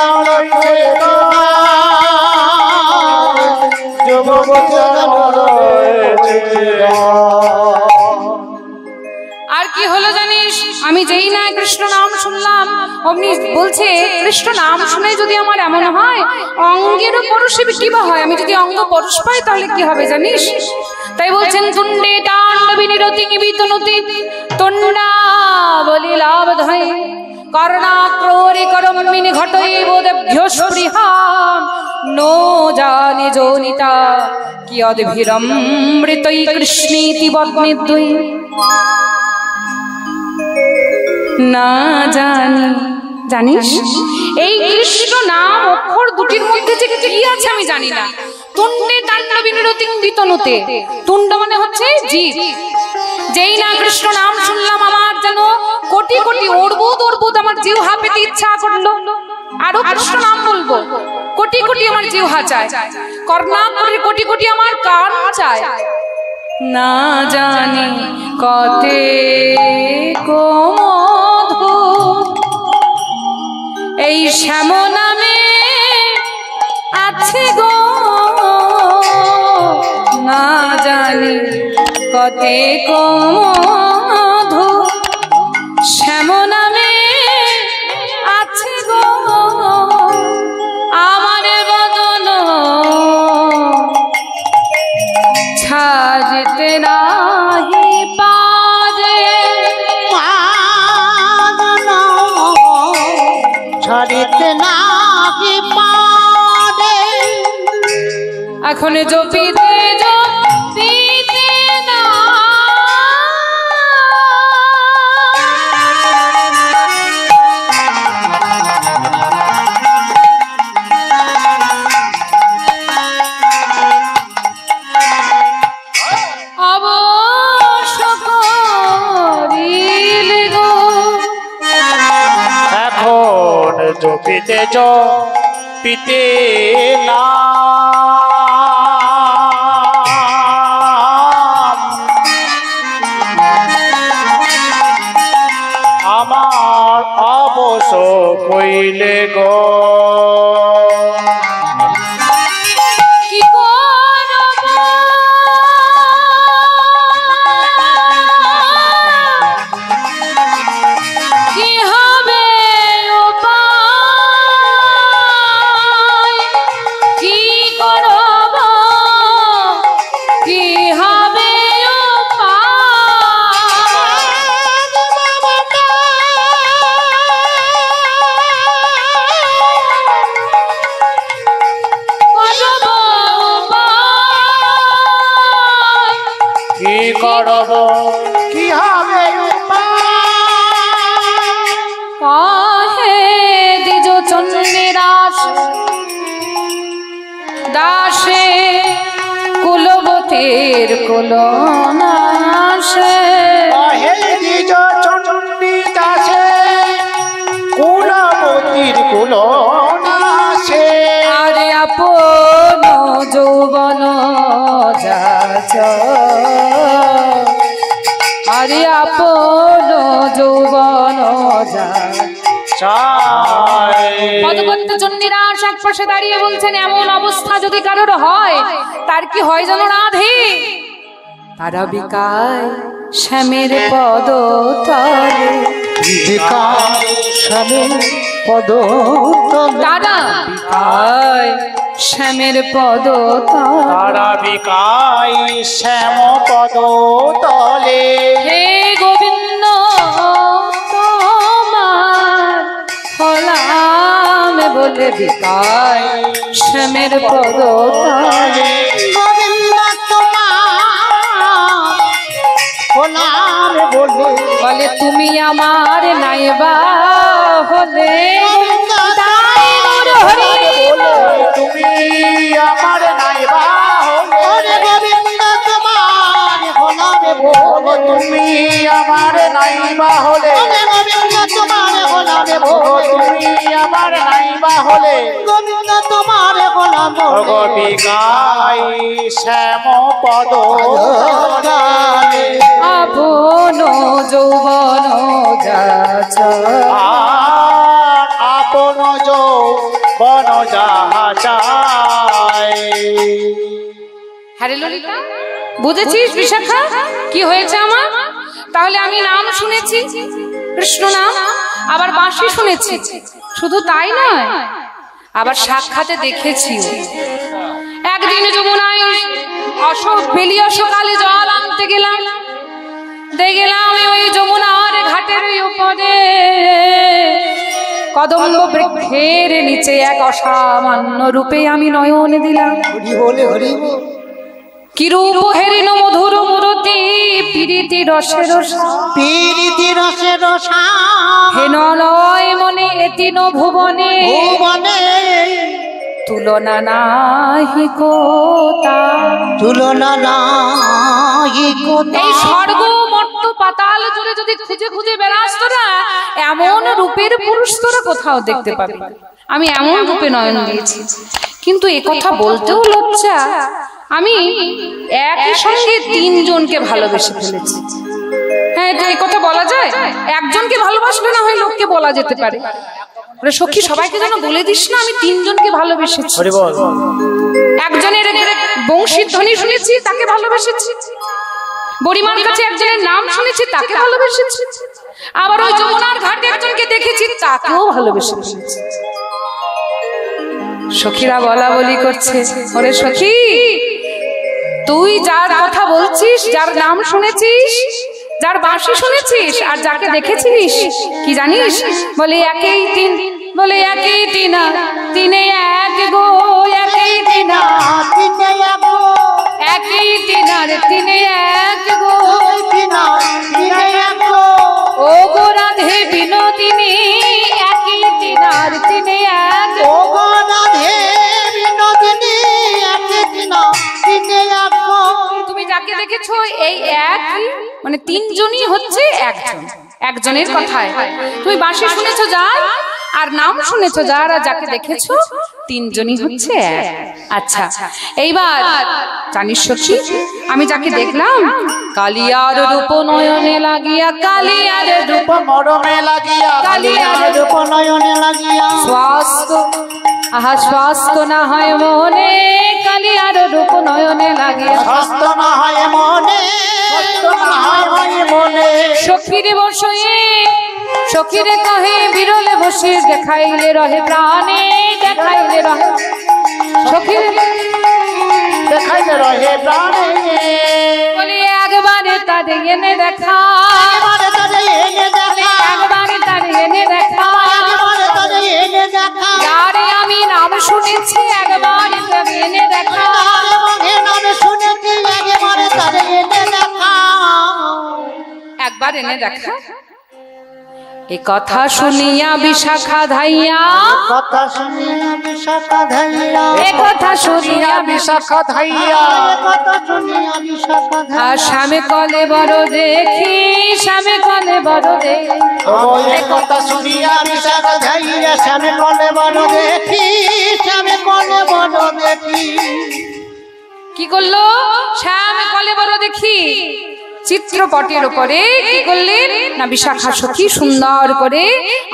আর কি হলো জানিস? আমি যেই না কৃষ্ণ নাম শুনলাম অমনি বলছে কৃষ্ণ নাম শুনে যদি আমার এমন হয় অঙ্গেরও পরশে কি বা হয়? আমি যদি অঙ্গ পরশ পাই তাহলে কি হবে জানিস? তাই বলছেন তুণ্ডে তাণ্ডবী নিরতি বিতনুতি তুণ্ডা বলি লাভ ধাই कर्णाक्रोरे करमिनि घटैव देभ्यो स्पृहां नो जाने जोनिता कियद्भिरमृतै कृष्णेति वदन्ति ना जानी। জানিস এই কৃষ্ণ নাম অক্ষর দুটির মধ্যে যে কি আছে আমি জানি না। তুণ্ডে তাণ্ডবিনরতিং বিতনুতে, তুণ্ড মানে হচ্ছে জীব। যেই না কৃষ্ণ নাম শুনলাম আমার যেন কোটি কোটি অর্বুদ অর্বুদ আমার জিহ্বা পেতে ইচ্ছা করলো, আরো কৃষ্ণ নাম বলবো। কোটি কোটি আমার জিহ্বা চায়, কর্ণাকরের কোটি কোটি আমার কান চায়। না জানি কতে কোমধু এই শ্যাম নামে আছে গো, না জানি কতে কোমধু শ্যাম নামে আছে গো, আমার বদন ছাড়তে নাহি পারে, ছাড়িতে নাহি পারে। এখন জপিতে জপিতে না অবশ্য করিলে গো, এখন জপিতে জপিতে না আমার অবশ্য কইলে গো। কি করব কি হবে উপায়, কি করব কি হবে কি করব কি হবে কহে দ্বিজ চন্দ্রেরাস দাসে কুলবতীর কুলনাশে, হে দ্বিজ চণ্ডী দাসে কুলবতীর কুলনাশে, আরে আপন যৌবন যাচ, আরে আপন যৌবন যাচ। পদকন্ত চণ্ডীরাস এক পাশে দাঁড়িয়ে বলছেন, এমন অবস্থা যদি কারোর হয় তার কি হয় যেন রাধে, তারা বিকায় শ্যামের পদ তলে, স্বামীর পদ তারা বিকায় শ্যামের পদ তলে, তারা বিকাই শ্যাম পদ তলে। হে গোবিন্দ তোমার হলাম বলে বিকায় শ্যামের পদ তলে, গোবিন্দ তোমার হলাম বলে, বলে তুমি আমার নাইবা হলে, তাই মোর হরি তুমি আমার নাইবা হলে, গোবিন্দ তোমার হলাম বলে, তুমি আমার নাইবা হলে, গোবিন্দ তোমার হলাম বলে, তুমি আমার নাইবা হলে, গোবিন্দ তোমার হলাম বলে, বিকাই শ্যাম পদ তলে। আপন যৌবন যাচ, আর আপন যৌবন যাহা চায়। হ্যারে ললিতা, বুঝেছিস বিশাখা কি হয়েছে আমার? তাহলে আমি নাম শুনেছি কৃষ্ণ নাম, আবার বাঁশি শুনেছি, শুধু তাই নয় আবার সাক্ষাতে দেখেছি। একদিন যমুনায় বেলিয়া সকালে জল আনতে গেলাম, দেখলাম ওই যমুনার ঘাটের উপরে কদম্ব বৃক্ষের নিচে এক অসামান্য রূপে আমি নয়ন দিলাম। হরি বলে হরি বল। কি রূপ হেরিন মধুর মূরতি প্রীতি রসের প্রীতি রসের হেন নয় মনে এতিন ভুবনে ভুবনে তুলনা নাহি কোতা তুলনা নাই কোথা। এই স্বর্গ মর্ত পাতাল জুড়ে যদি খুঁজে খুঁজে বেড়াস তোরা এমন রূপের পুরুষ তোরা কোথাও দেখতে পাবি। আমি এমন রূপে নয়ন দিয়েছি, কিন্তু এ কথা বলতেও লজ্জা, আমি একই সঙ্গে তিনজনকে ভালোবেসে ফেলেছি। হ্যাঁ, এটা এই কথা বলা যায়? একজনকে ভালোবাসলে না হয় লোককে বলা যেতে পারে, সখী সবাইকে যেন বলে দিস না আমি তিনজনকে ভালোবেসেছি। একজনের বংশীর ধ্বনি শুনেছি, তাকে ভালোবেসেছি। বুড়িমার কাছে একজনের নাম শুনেছি, তাকে ভালোবেসেছি। আবার ওই যমুনার ঘাটে একজনকে দেখেছি, তাকেও ভালোবেসেছি। সখীরা বলা বলি করছে, ওরে সখী, তুই যার কথা বলছিস, যার নাম শুনেছিস, যার বাঁশি শুনেছিস, আর যাকে দেখেছিস কি জানিস? বলে একই তিন, বলে একই তিনা, তিনে এক গো, একই তিনা, তিনে এক গো, একই তিনার তিনে এক গো, তিনা তিনে এক গো, ও গো রাধে বিনোদিনী, একই তিনার তিনে এক গো। ও গো রাধে বিনোদিনী, একই তিনা তিনে এক গো। তুমি যাকে দেখেছো এই একই, মানে তিনজনই হচ্ছে একজন, একজনের কথায়। তুমি বাঁশি শুনেছো যার, আর নাম শুনেছো যার, আর যাকে দেখেছো তিনজনই হচ্ছে এক। আচ্ছা, এইবার জানিস সখী, আমি যাকে দেখলাম, কালিয়ার রূপ নয়নে লাগিয়া, কালিয়ার রূপ মরমে লাগিয়া, কালিয়ার রূপ নয়নে লাগিয়া, স্বাস্থ্য আহা স্বাস্থ্য না হয় মনে, কালিয়ার রূপ নয়নে লাগিয়া, স্বাস্থ্য না হয় মনে, স্বাস্থ্য না হয় মনে। সখীরে বসে, সখীরে কহে বিরলে বসে, দেখাইলে রহে প্রাণে, দেখাইলে রহে, সখীরে দেখাইলে রহে প্রাণে, বলি একবারে তারে এনে দেখা, একবারে তারে এনে দেখা, একবারে তারে এনে দেখা, একবারে তারে এনে দেখা, যারে আমি নাম শুনেছি, একবারে তারে এনে দেখা, তারে মুখে নাম শুনেছি, একবারে তারে এনে দেখা, একবার এনে দেখা। এ কথা শুনিয়া বিশাখা ধাইয়া, কথা শুনিয়া বিশাখা ধাইয়া, এ কথা শুনিয়া বিশাখা ধাইয়া, কথা শুনিয়া বিশাখা ধাইয়া, আর স্বামী কলে বড় দেখি, স্বামী কলে বড় দেখি, ওই কথা শুনিয়া বিশাখা ধাইয়া, স্বামী কলে বড় দেখি, স্বামী কলে বড় দেখি। কি করলো? স্বামী কলে বড় দেখি চিত্রপটের উপরে কি করলেন না, বিশাখা সখী সুন্দর করে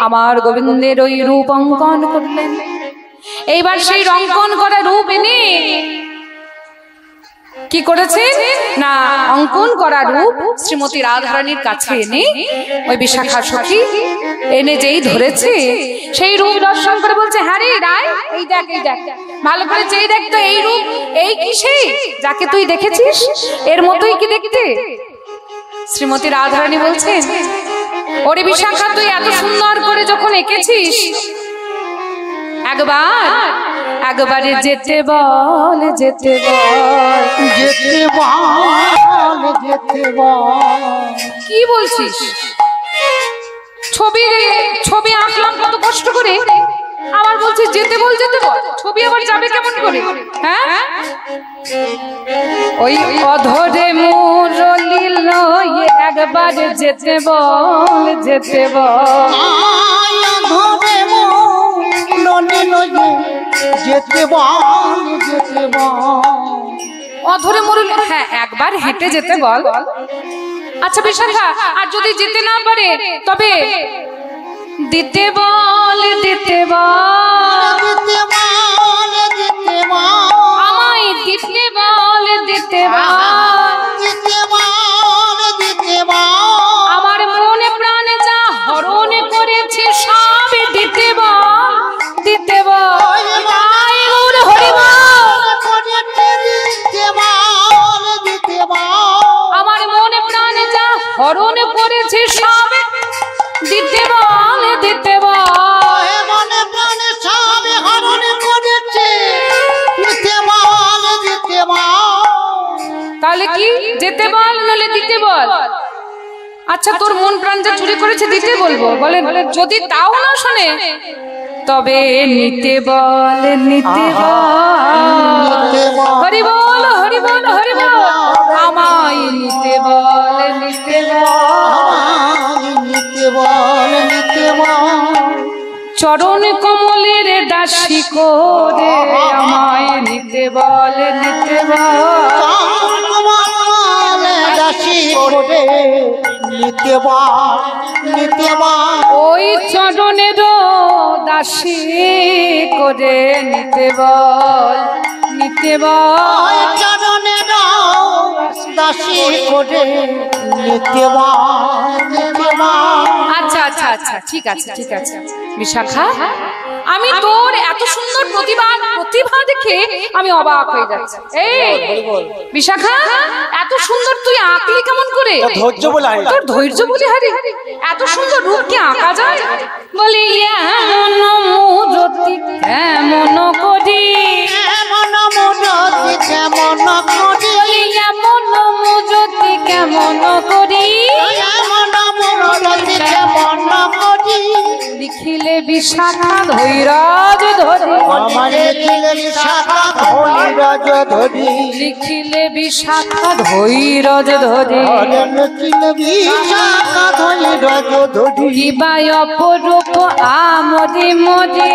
আমার গোবিন্দের ওই রূপ অঙ্কন করলেন। এইবার সেই অঙ্কন করা রূপ এনে কি করেছেন না, অঙ্কন করা রূপ শ্রীমতী রাধারানীর কাছে এনে ওই বিশাখা সখী এনে যেই ধরেছে, সেই রূপ দর্শন করে বলছে, হ্যাঁ রে রায়, এই দেখ, এই দেখ, ভালো করে চেয়ে দেখ তো, এই রূপ এই কি সেই যাকে তুই দেখেছিস, এর মতোই কি দেখতে? শ্রীমতী রাধারানী বলছেন, ওরে বিশাখা, তুই এত সুন্দর করে যখন এঁকেছিস, একবারে যেতে বল, যেতে বল, যেতে বল, যেতে বল। কি বলছিস? ছবি আঁকলাম কত কষ্ট করে, আবার বলছিস যেতে বল, যেতে বল। ছবি আবার যাবে কেমন করে? হ্যাঁ, ওই অধরে মুরলি লয়ে একবার যেতে বল, যেতে বল, ধরে মনে লয়ে যেতে বল, যেতে বল। অধরে মুরলি, হ্যাঁ একবার হেঁটে যেতে বল। আচ্ছা বিশাখা, আর যদি যেতে না পারে তবে দিতে বল, দিতে বল, দিতে বল, দিতে বল, আমায় দিতে বল, দিতে বল, দিতে বল, দিতে বল, আমার মনে প্রাণে যা হরণ করেছে সব দিতে বল, দিতে বল, তাই গৌর হরি বল, দিতে বল, দিতে বল, আমার মনে প্রাণে যা হরণ করেছে সব দিতে বল, দিতে বল, মনে প্রাণে সব হরণ করেছে, দিতে বল, দিতে বল, কি যেতে বল নলে দিতে বল। আচ্ছা তোর মন প্রাণ যা চুরি করেছে দিতে বলবো, বলে যদি তাও না শোনে তবে নিতে বল নিতে বল। হরি বল হরি বল হরি বল, আমায় নিতে বল নিতে বল। চরণ কমলের দাসী করে আমায় নিতে বল নিতে বল। ওই চরণের দাসী করে নিতে বল নিতে বল। আচ্ছা আচ্ছা আচ্ছা ঠিক আছে ঠিক আছে বিশাখা, আমি তোর এত সুন্দর প্রতিভা দেখে আমি অবাক হয়ে যাচ্ছি। এই বিশাখা, এত সুন্দর তুই আঁকলি কেমন করে? তোর ধৈর্য বলে হারি, এত সুন্দর রূপ কি আঁকা যায়? বলি এমন মূরতি কেমন করি, এমন মূরতি কেমন করি, লিখিলে বিশাখা ধৈর্য ধরি, লিখিলে বিশাখা ধৈর্য ধরি। কিবা অপরূপ আমরি মরি,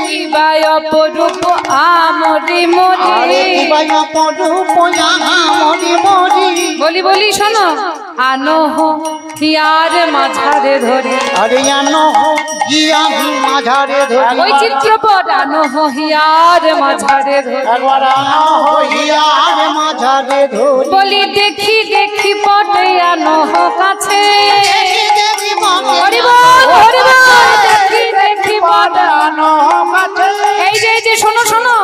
কিবা অপরূপ আমরি মরি। বলি বলি শোনো, আনো হিয়ার মাঝারে ধরে, ওই চিত্রপট আনো হিয়ার মাঝারে ধরে। বলি দেখি দেখি পটে আনো কাছে, দেখি দেখি পটে আনো কাছে। এই যে শোনো শোনো,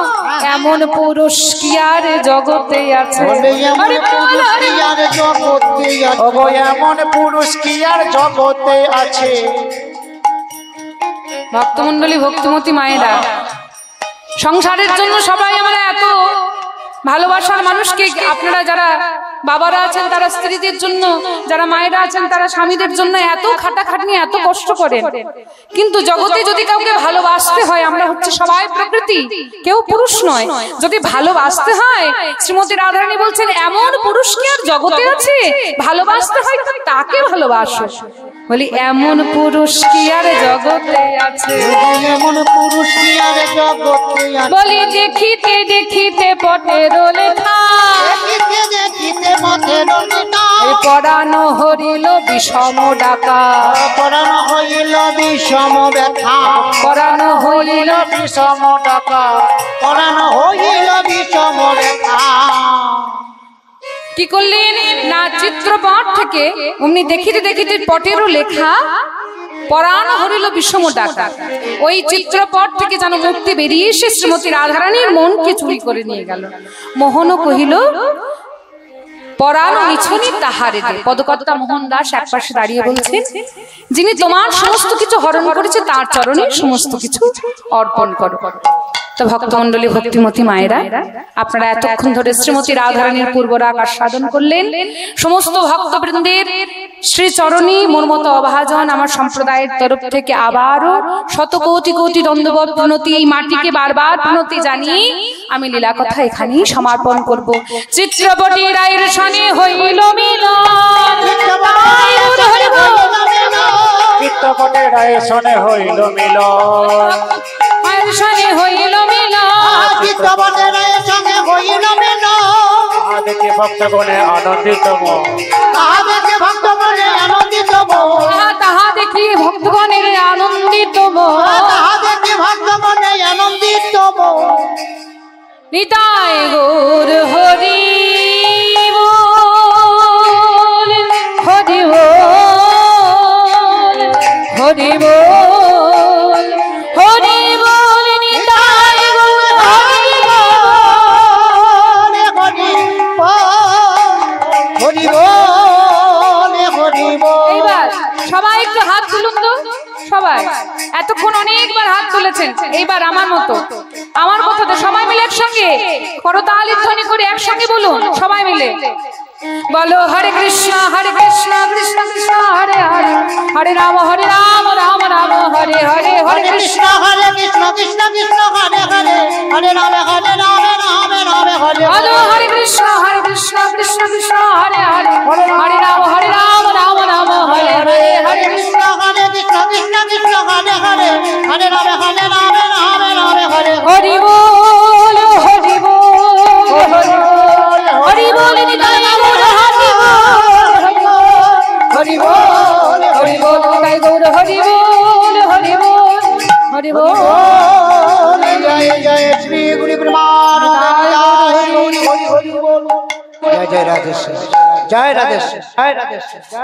এমন পুরুষ কি আর জগতে আছে, এমন পুরুষ কি আর জগতে আছে। ভক্তমন্ডলী ভক্তিমতী মায়েরা, সংসারের জন্য সবাই আমরা এত ভালোবাসার মানুষকে, আপনারা যারা বাবারা আছেন তারা স্ত্রীদের জন্য, যারা মায়েরা আছেন তারা স্বামীদের জন্য এত খাটাখাটনি এত কষ্ট করেন, কিন্তু জগতে যদি কাউকে ভালোবাসতে হয়, আমরা হচ্ছে সবাই প্রকৃতি, কেউ পুরুষ নয়। যদি ভালোবাসতে হয়, শ্রীমতী রাধারানী বলছেন এমন পুরুষ কি আর জগতে আছে, ভালোবাসতে হয় তো তাকে ভালোবাসো। বলি এমন পুরুষ কি আর জগতে আছে, এমন পুরুষ কি আর জগতে আছে। বলি দেখিতে দেখিতে পটের লেখা, দেখিতে দেখিতে পটের লেখা। পরানো হরিল বিষম ডাকা, পরানো হইল বিষম ব্যথা, পরানো হইল বিষম ডাকা, পরানো হইল বিষম ব্যথা। কি করলেন না, চিত্রপট থেকে অমনি দেখিতে দেখিতে পটেরও লেখা পরাণ হরিল বিষম ডাকা, ওই চিত্রপট থেকে যেন মুক্তি বেরিয়ে এসে শ্রীমতী রাধারানীর মনকে চুরি করে নিয়ে গেল। মোহনও কহিল পরাণ নিছনি তাহারে দে। পদকর্তা মোহন দাস একপাশে দাঁড়িয়ে বলছেন, যিনি তোমার সমস্ত কিছু হরণ করেছে তার চরণে সমস্ত কিছু অর্পণ করো। তো ভক্তমন্ডলী ভক্তিমতী মায়েরা, আপনারা এতক্ষণ ধরে শ্রীমতী রাধারানীর পূর্বরাগ আস্বাদন করলেন। সমস্ত ভক্তবৃন্দের শ্রী চরণী মোর মতো অভাজন আমার সম্প্রদায়ের তরফ থেকে আবারও শত কোটি কোটি দণ্ডবত প্রণতি, এই মাটিকে বারবার প্রণতি জানিয়ে আমি লীলা কথা এখানেই সমর্পণ করব। চিত্রপটি রায়ের সনে হইল মিলন, চিত্রপটের রায়ের সনে হইল মিলন, মায়ের সনে হইল মিলন, চিত্রপটের রায়ের সনে হইল মিলন। দেখে ভক্তগণে আনন্দিত মন, দেখে ভক্তগণে আনন্দিত মন, তাহা দেখি ভক্তগণের আনন্দিত মন, দেখে ভক্তগণে আনন্দিত মন। নিতাই গৌর হরি বল, হরি বল, হরি বল, হরি বল, নিতাই গৌর হরি বল, হরি বল, হরি বল। এইবার সবাই একটু হাত তুলুন তো, সবাই এতক্ষণ অনেকবার হাত তুলেছেন, এইবার আমার মতো আমার কথাতে সবাই মিলে একসঙ্গে করতালি ধ্বনি করে একসঙ্গে বলুন, সবাই মিলে বলো হরে কৃষ্ণ কৃষ্ণ কৃষ্ণ হরে হরে, হরে রাম রাম রাম হরে হরে, হরে কৃষ্ণ কৃষ্ণ কৃষ্ণ কৃষ্ণ হরে হরে, হরে রাম রাম রাম হরে বলো হরে কৃষ্ণ কৃষ্ণ কৃষ্ণ হরে হরে, হরে রাম রাম হরে হরে, হরে কৃষ্ণ কৃষ্ণ কৃষ্ণ হরে হরে, হরে রাম রাম হরে হরি বল হরি বল হরি বল নিতাই গৌর হরি বল, হরি বল হরি বল নিতাই গৌর হরি বল, হরি বল হরি বল। জয় জয় শ্রী গুরু ব্রহ্মানন্দ, জয় জয় রাধেশ্বর, জয় রাধেশ্বর, জয় রাধেশ্বর।